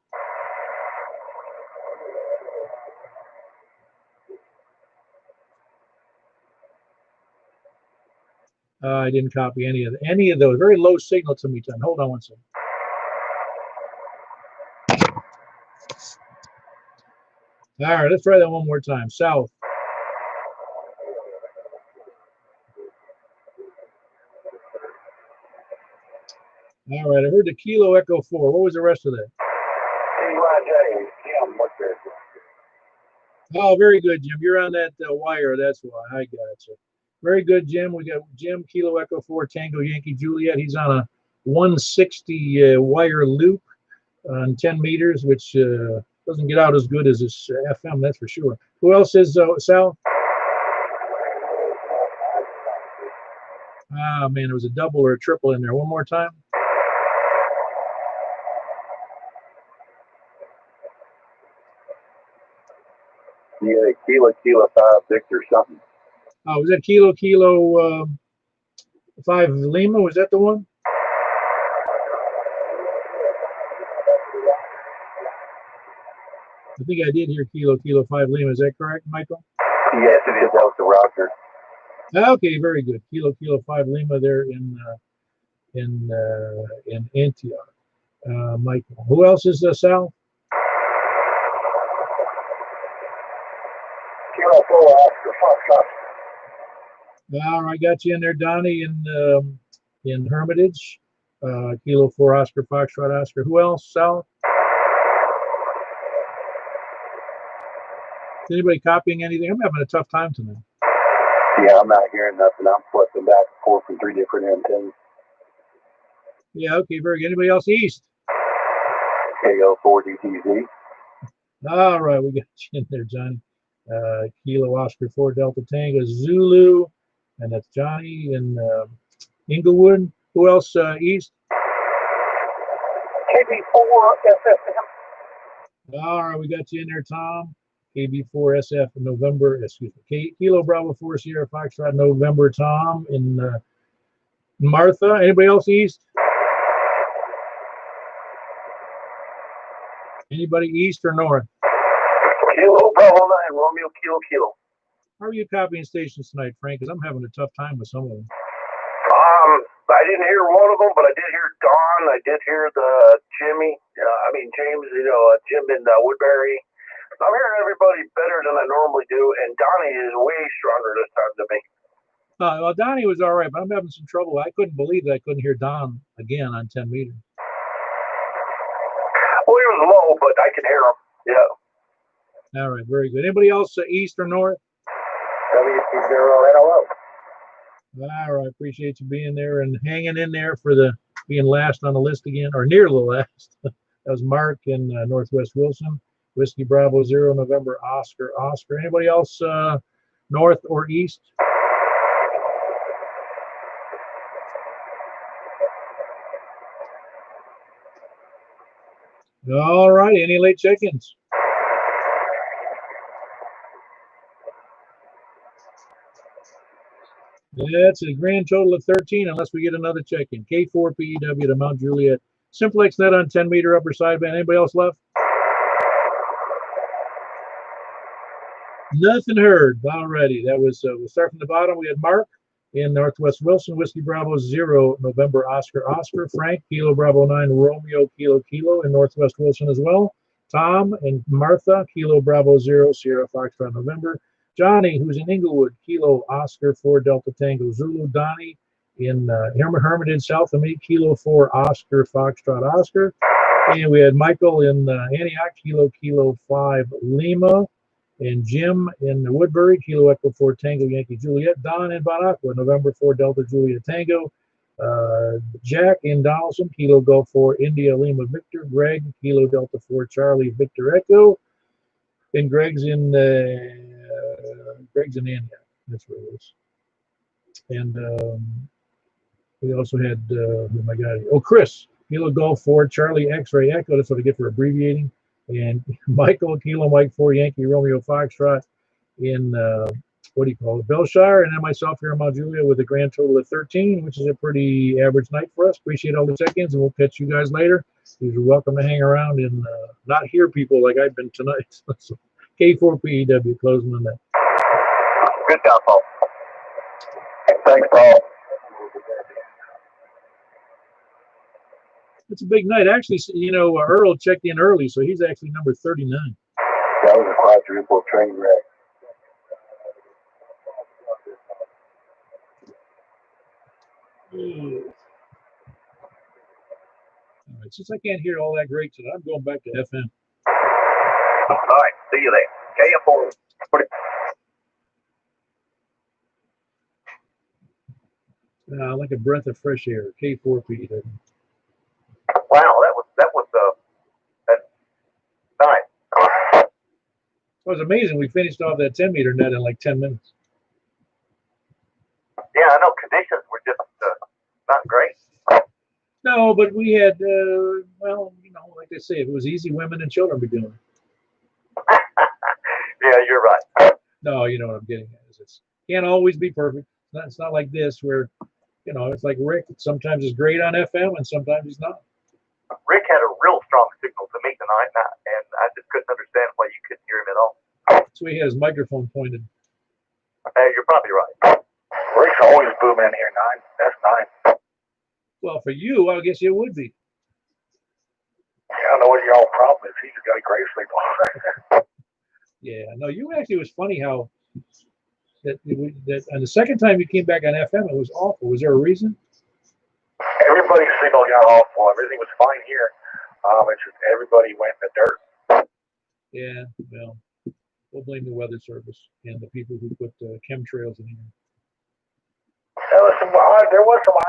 I didn't copy any of those. Very low signal to me, Tom. Hold on one second. All right, let's try that one more time. South. All right, I heard the Kilo Echo 4. What was the rest of that? Oh, very good, Jim. You're on that wire. That's why. I got you. Very good, Jim. We got Jim, Kilo Echo 4, Tango Yankee Juliet. He's on a 160 wire loop on 10 meters, which doesn't get out as good as this FM, that's for sure. Who else is Sal? Ah, man, there was a double or a triple in there. One more time. Yeah, Kilo 5 Victor something. Oh, was that Kilo 5 Lima? Was that the one? I think I did hear Kilo 5 Lima. Is that correct, Michael? Yes, it is. That was the router. Okay, very good. Kilo 5 Lima there in Antioch. Michael. Who else is Sal? Kilo 4 Oscar Fox. All right, got you in there, Donnie, in Hermitage. Kilo 4 Oscar Foxtrot Oscar. Who else? Sal? Is anybody copying anything? I'm having a tough time tonight. Yeah, I'm not hearing nothing. I'm flipping back and forth from 3 different antennas. Yeah, okay, very good. Anybody else east? KO4 DTZ. All right, we got you in there, Johnny. Kilo Oscar 4 Delta Tango Zulu, and that's Johnny in Inglewood. Who else east? KB4 SFM. All right, we got you in there, Tom. KB4 SF November, Kilo Bravo 4 Sierra Foxtrot November, Tom in Martha. Anybody else east? Anybody east or north? Kilo Bravo 9 Romeo Kilo. How are you copying stations tonight, Frank? Because I'm having a tough time with some of them. I didn't hear one of them, but I did hear Don. I did hear the James, Jim in Woodbury. I'm hearing everybody better than I normally do, and Donnie is way stronger this time than me. Well, Donnie was all right, but I'm having some trouble. I couldn't believe that I couldn't hear Don again on 10 meters. Well, he was low, but I can hear him. Yeah. All right, very good. Anybody else east or north? WC0NLO. All right, appreciate you being there and hanging in there for being last on the list again, or near the last. That was Mark in Northwest Wilson. Whiskey Bravo 0 November Oscar. Anybody else north or east? All right, any late check-ins? That's a grand total of 13 unless we get another check-in. K4 PEW to Mount Juliet. Simplex net on 10 meter upper sideband. Anybody else left? Nothing heard. Alrighty, that was we'll start from the bottom. We had Mark in Northwest Wilson, Whiskey Bravo 0 November Oscar. Frank Kilo Bravo 9 Romeo Kilo in Northwest Wilson as well. Tom and Martha Kilo Bravo 0 Sierra Foxtrot November. Johnny, who's in Inglewood, Kilo Oscar 4 Delta Tango Zulu. Donnie in Hermitage South of me, Kilo 4 Oscar Foxtrot Oscar. And we had Michael in Antioch, Kilo 5 Lima. And Jim in Woodbury, Kilo Echo 4 Tango Yankee Juliet. Don in Bon Aqua, November 4 Delta Juliet Tango. Jack in Donaldson, Kilo Golf 4 India Lima Victor. Greg, Kilo Delta 4 Charlie Victor Echo. And Greg's in Antioch. That's where it is. And we also had oh my God, oh Chris, Kilo Golf 4 Charlie X-Ray Echo. That's what I get for abbreviating. And Michael Kilo Mike 4 Yankee Romeo Foxtrot in what do you call it, Belshire, and then myself here in Mount Juliet with a grand total of 13, which is a pretty average night for us. Appreciate all the check-ins, and we'll catch you guys later. You're welcome to hang around and not hear people like I've been tonight. So, K4PEW closing on that. Good job, Paul. Thanks, Paul. It's a big night. Actually, you know, Earl checked in early, so he's actually number 39. That was a quadruple train wreck. All right, since I can't hear all that great tonight, I'm going back to FM. All right, see you there. KF4. Like a breath of fresh air. K4P. Wow, that was nice. It was amazing. We finished off that 10-meter net in like 10 minutes. Yeah, I know conditions were just not great. No, but we had, well, you know, like they say, if it was easy, women and children would be doing it. Yeah, you're right. No, you know what I'm getting at. Is it's can't always be perfect. It's not like this where, you know, it's like Rick. Sometimes he's great on FM and sometimes he's not. Rick had a real strong signal to me tonight, and I just couldn't understand why you couldn't hear him at all. So he had his microphone pointed. You're probably right. Rick's always booming in here, 9. That's 9. Well, for you, I guess it would be. I don't know what y'all problem is. He's got a great signal. Yeah, no, you actually, it was funny how that and the second time you came back on FM, it was awful. Was there a reason? Everybody's signal got awful. Everything was fine here. It's just everybody went in the dirt. Yeah, well, we'll blame the weather service and the people who put chemtrails in here. There was some. I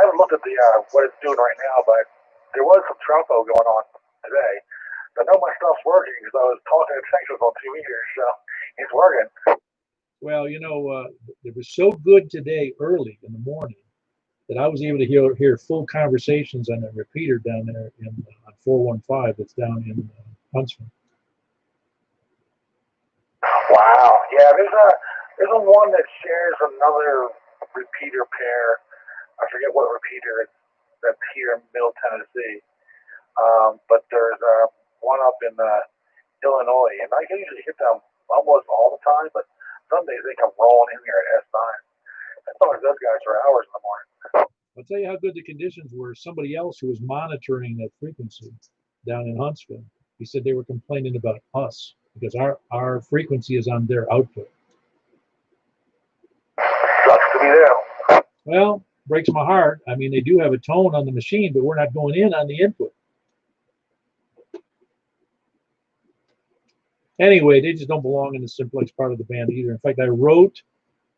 haven't looked at the what it's doing right now, but there was some Trumpo going on today. I know my stuff's working because I was talking to Texas on 2 meters, so it's working. Well, you know, it was so good today early in the morning that I was able to hear full conversations on a repeater down there on 415 that's down in Huntsville. Wow. Yeah, there's a one that shares another repeater pair. I forget what repeater that's here in Middle Tennessee. But there's one up in Illinois, and I can usually hit them almost all the time, but some days they come rolling in here at S9. I talk to those guys for hours in the morning. I'll tell you how good the conditions were. Somebody else who was monitoring that frequency down in Huntsville, he said they were complaining about us because our frequency is on their output. Sucks to be there. Well, breaks my heart. I mean, they do have a tone on the machine, but we're not going in on the input. Anyway, they just don't belong in the Simplex part of the band either. In fact, I wrote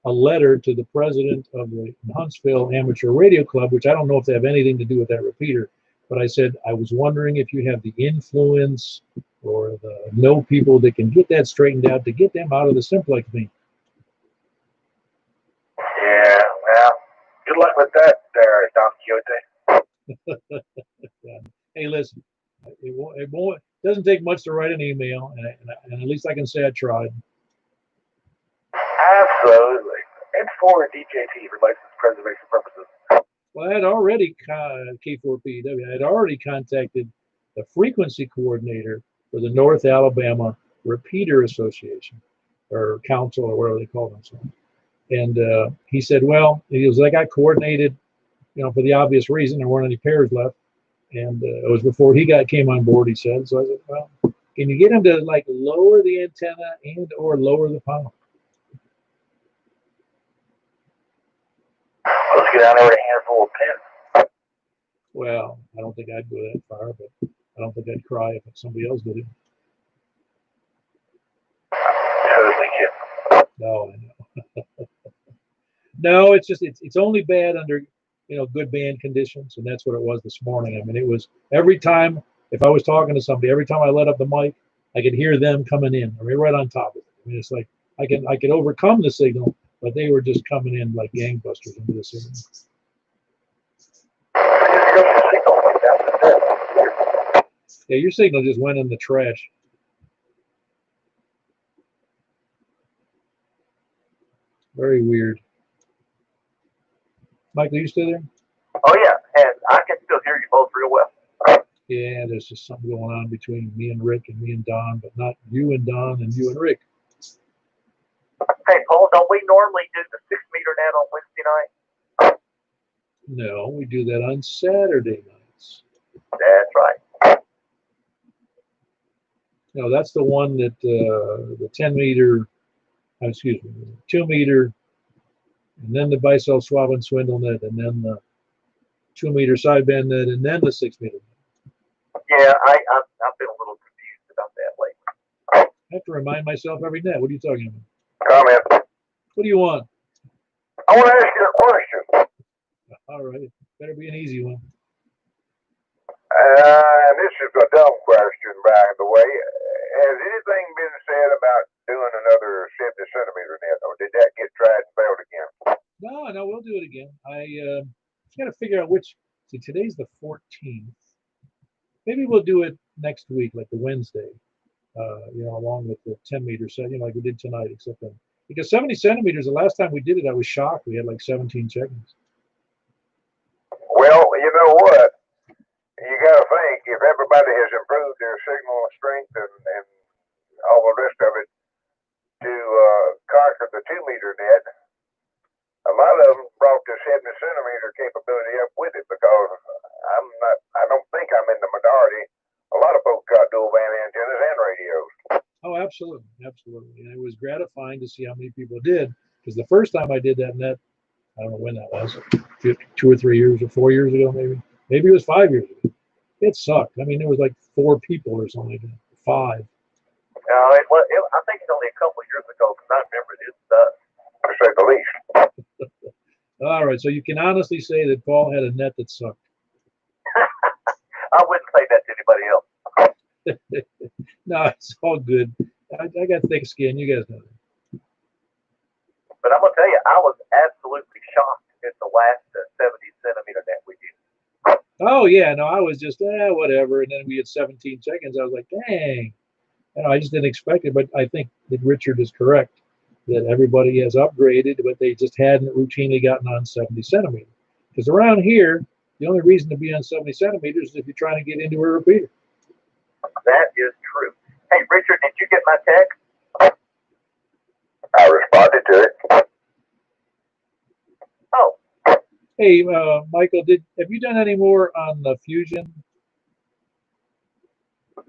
a letter to the president of the Huntsville Amateur Radio Club, which I don't know if they have anything to do with that repeater, but I said, I was wondering if you have the influence or the know people that can get that straightened out to get them out of the Simplex thing. Yeah, well, good luck with that there, Don Quixote. Hey, listen, it doesn't take much to write an email, and at least I can say I tried. Absolutely. And for DJT for license preservation purposes. Well, I had already, K4PEW, I had already contacted the frequency coordinator for the North Alabama Repeater Association, or Council, or whatever they call themselves. And he said, well, he was like, I coordinated, you know, for the obvious reason, there weren't any pairs left. And it was before he came on board, he said. So I said, well, can you get him to like lower the antenna and or lower the power? Let's get down there with a handful of pins. Well, I don't think I'd go that far, but I don't think I'd cry if somebody else did it. Totally kidding. No, I know. No, it's just it's only bad under, you know, good band conditions, and that's what it was this morning. I mean, it was every time if I was talking to somebody, every time I let up the mic, I could hear them coming in. I mean, right on top of it. I mean, it's like I could overcome the signal, but they were just coming in like gangbusters into the signal. Yeah, your signal just went in the trash. Very weird. Michael, you still there? Oh yeah, and I can still hear you both real well. Yeah, there's just something going on between me and Rick and me and Don, but not you and Don and you and Rick. Hey, Paul, don't we normally do the 6-meter net on Wednesday night? No, we do that on Saturday nights. That's right. No, that's the one that the 10-meter, excuse me, 2-meter, and then the Bicel Swab and Swindle net, and then the 2-meter sideband net, and then the 6-meter net. Yeah, I've been a little confused about that lately. I have to remind myself every net. What are you talking about? Comment. What do you want? I want to ask you a question. All right, better be an easy one. And this is a dumb question, by the way. Has anything been said about doing another 70-centimeter net, or did that get tried and failed again? No, we'll do it again. I got to figure out which. See, today's the 14th. Maybe we'll do it next week, like the Wednesday. Along with the 10-meter set, like we did tonight, except then because 70 centimeters. The last time we did it, I was shocked. We had like 17 check-ins. Well, you know what? You got to think if everybody has improved their signal strength and all the rest of it to conquer the 2-meter net, a lot of them brought the 70-centimeter capability up with it because I don't think I'm in the minority. A lot of folks got dual band antennas and radios. Oh, absolutely. And it was gratifying to see how many people did, because the first time I did that net, I don't know when that was, 2 or 3 years or 4 years ago, maybe it was 5 years ago. It sucked. I mean, there was like 4 people or something like that, 5. I think it's only a couple of years ago because I remember it sucked, to say the least. All right, so you can honestly say that Paul had a net that sucked. I wouldn't say that to anybody else. No, it's all good. I got thick skin. You guys know that. But I'm going to tell you, I was absolutely shocked at the last 70-centimeter net we used. Oh, yeah. No, I was just, whatever. And then we had 17 check-ins. I was like, dang. I just didn't expect it. But I think that Richard is correct, that everybody has upgraded, but they just hadn't routinely gotten on 70 centimeters. Because around here, the only reason to be on 70 centimeters is if you're trying to get into a repeater. That is true. Hey, Richard, did you get my text? I responded to it. Oh. Hey, Michael, have you done any more on the Fusion?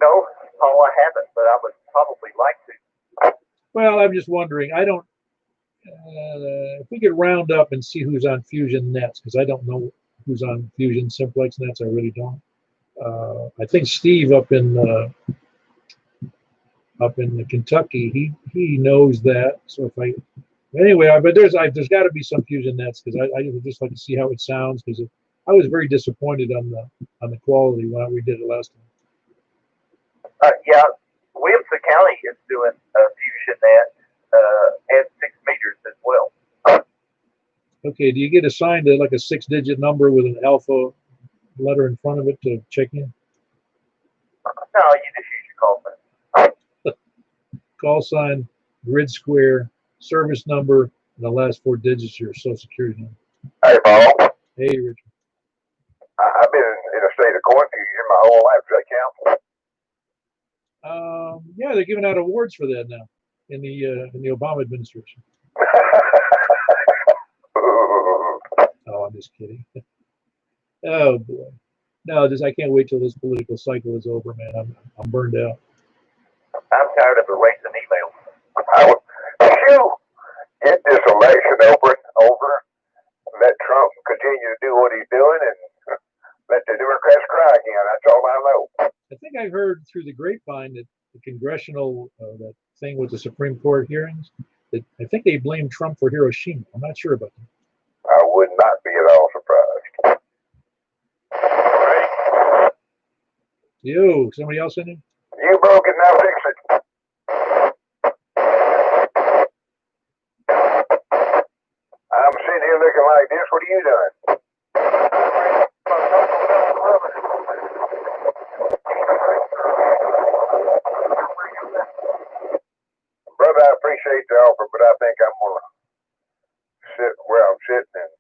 No, Paul, I haven't, but I would probably like to. Well, I'm just wondering. I don't. If we could round up and see who's on Fusion nets, because I don't know who's on Fusion Simplex nets. I really don't. I think Steve up in Kentucky, he knows that. So but there's got to be some Fusion nets, because I would just like to see how it sounds, because I was very disappointed on the quality when we did it last time. Yeah, Williamson County is doing a Fusion net and 6 meters as well. Okay, do you get assigned like a 6-digit number with an alpha letter in front of it to check in? No, you just use your call sign. Call sign, grid square, service number, and the last 4 digits of your social security number. Hey, Paul. Hey, Richard. I've been in a state of confusion my whole life. Does that count? Yeah, they're giving out awards for that now in the Obama administration. Oh, I'm just kidding. Oh boy. No, I can't wait till this political cycle is over, man. I'm burned out. I'm tired of erasing emails. You get this election over, let Trump continue to do what he's doing, and let the Democrats cry again. That's all I know. I think I heard through the grapevine that the congressional that thing with the Supreme Court hearings, that I think they blame Trump for Hiroshima. I'm not sure about that. I would not be at all surprised. All right. Yo, somebody else in it? You broke it, now fix it. I'm sitting here looking like this. What are you doing? Brother, I appreciate the offer, but I think I'm going to sit where I'm sitting and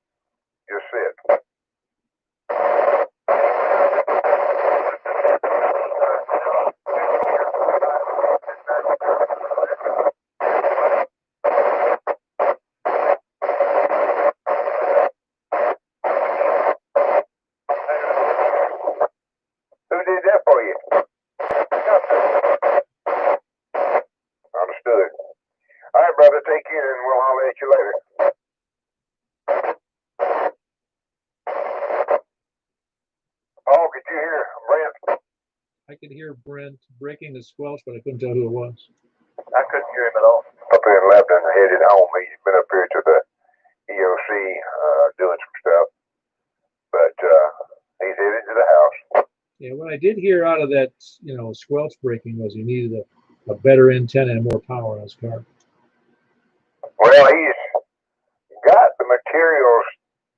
just sit. Who did that for you? Understood. All right, brother, take care, and we'll holler at you later. Paul, could you hear Brent? I could hear Brent breaking the squelch, but I couldn't tell who it was. I couldn't hear him at all. Up here in Lebanon, headed home. He's been up here to the EOC doing some stuff, but he's headed to the house. Yeah, what I did hear out of that, squelch breaking was he needed a better antenna and more power on his car. Well, he's got the materials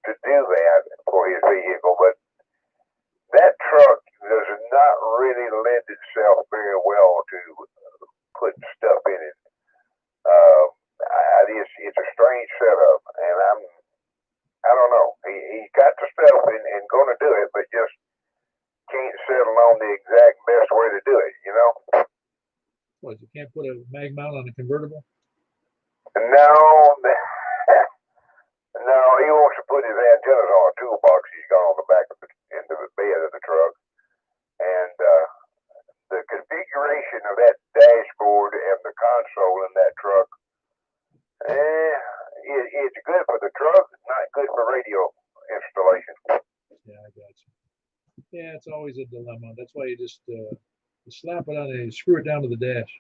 to do that for his vehicle, but that truck does not really lend itself very well to putting stuff in it. It's a strange setup, and I don't know. He got the stuff and going to do it, but just can't settle on the exact best way to do it, you know? What, you can't put a mag mount on a convertible? No, no, he wants to put his antennas on a toolbox he's got on the back of into the bed of the truck. And the configuration of that dashboard and the console in that truck, it's good for the truck, not good for radio installation. Yeah, I got you. Yeah, it's always a dilemma. That's why you just you slap it on and you screw it down to the dash.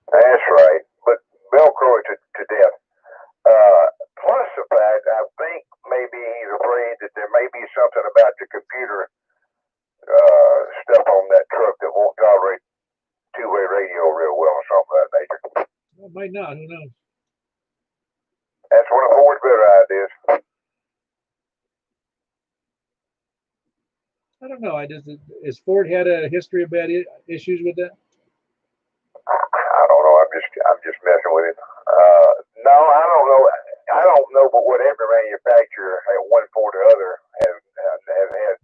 That's right, but Velcro it to death. Plus the fact, I think maybe he's afraid that there may be something about the computer stuff on that truck that won't tolerate two-way radio real well or something of that nature. Well, it might not. Who knows? That's one of Ford's better ideas. I don't know. Has Ford had a history of bad issues with that? I don't know. I'm just messing with it. No, I don't know. I don't know, but what every manufacturer, one Ford or other, have had.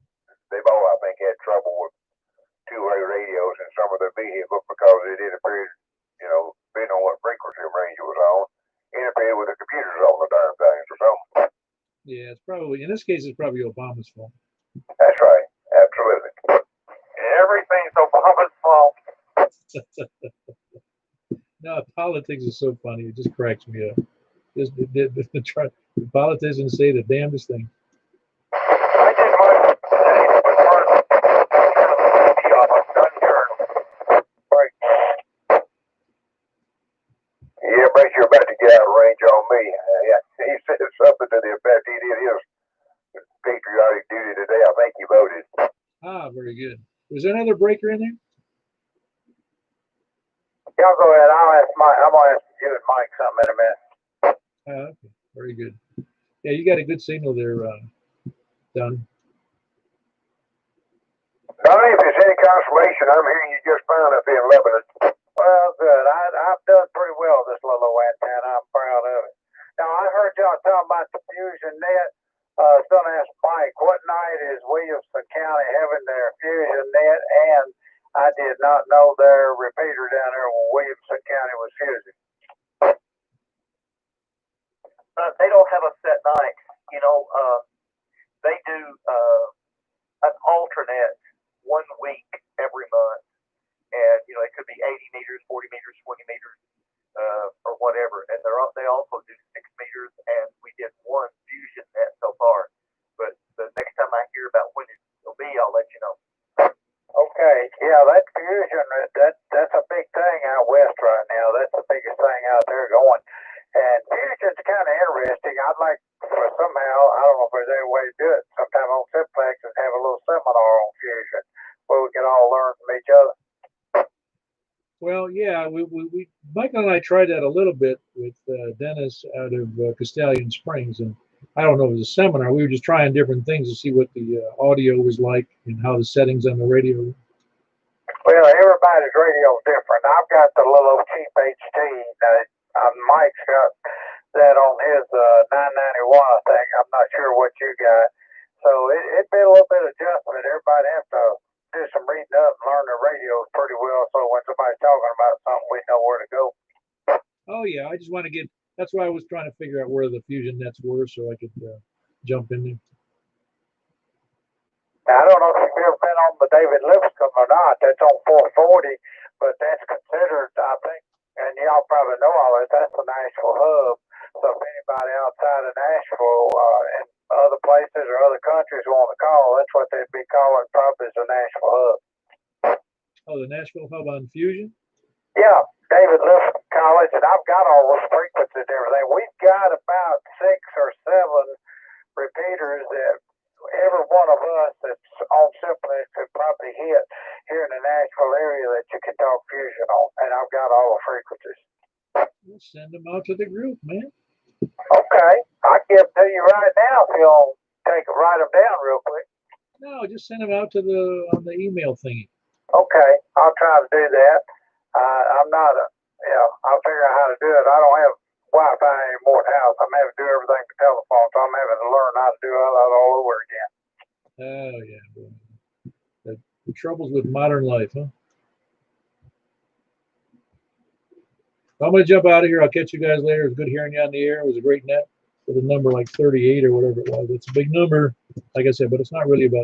They've all, I think, had trouble with two-way radios in some of their vehicles because it interfered, depending on what frequency range it was on, interfered with the computers on the darn things or something. Yeah, it's probably, in this case, it's probably Obama's fault. That's right. Absolutely. Everything's Obama's fault. No, politics is so funny. It just cracks me up. The politicians say the damnedest thing. I did my yeah, but you're about to get out of range on me. He said something to the effect he did his patriotic duty today. I think he voted. Ah, very good. Was there another breaker in there? Y'all go ahead. I'm gonna ask you and Mike something in a minute. Okay, very good. Yeah, you got a good signal there, Don. Donnie, if there's any consolation, I'm hearing you just fine up here in Lebanon. Well, good. I've done pretty well with this little old antenna. I'm proud of it. Now, I heard y'all talking about the Fusion net. I was going to ask Mike, what night is Williamson County having their Fusion net? And I did not know their repeater down there when Williamson County was fusing. They don't have a set night. They do an alternate 1 week every month. And, it could be 80 meters, 40 meters, 20 meters, or whatever. And they also do 6 meters, and we did one Fusion net so far. But the next time I hear about when it'll be, I'll let you know. Okay, yeah, that Fusion, that's a big thing out west right now. That's the biggest thing out there going. And Fusion's kind of interesting. I'd like for somehow, I don't know if there's any way to do it, sometime on Simplexton have a little seminar on Fusion where we can all learn from each other. Well, yeah, Michael and I tried that a little bit with Dennis out of Castellian Springs, and I don't know, it was a seminar. We were just trying different things to see what the audio was like and how the settings on the radio. Well, everybody's radio's different. I've got the little cheap HT. Mike's got that on his 991, I think. I'm not sure what you got. So it'd be a little bit of adjustment. Everybody have to do some reading up and learn the radios pretty well. So when somebody's talking about something, we know where to go. Oh yeah, I just want to get. That's why I was trying to figure out where the fusion nets were, so I could jump in there. Now, I don't know if you've ever been on the David Lipscomb or not. That's on 440, but that's considered, I think, and y'all probably know all this, that's the Nashville hub. So if anybody outside of Nashville and other places or other countries want to call, that's what they'd be calling probably is the Nashville hub. Oh, the Nashville hub on fusion? Yeah, David Lipscomb College, and I've got all those frequencies and everything. We've got about 6 or 7 repeaters that every one of us that's on Simplex could probably hit here in the Nashville area that you can talk fusion on, and I've got all the frequencies. We'll send them out to the group, man. Okay, I can give them to you right now if you'll write them down real quick. No, just send them out to on the email thingy. Okay, I'll try to do that. I'm not I'll figure out how to do it. I don't have Wi-Fi anymore at the house. I'm having to do everything by telephone, so I'm having to learn how to do it all over again. Oh yeah, the troubles with modern life, huh? I'm going to jump out of here. I'll catch you guys later. It was good hearing you on the air. It was a great net with a number like 38 or whatever it was. It's a big number, like I said, but it's not really about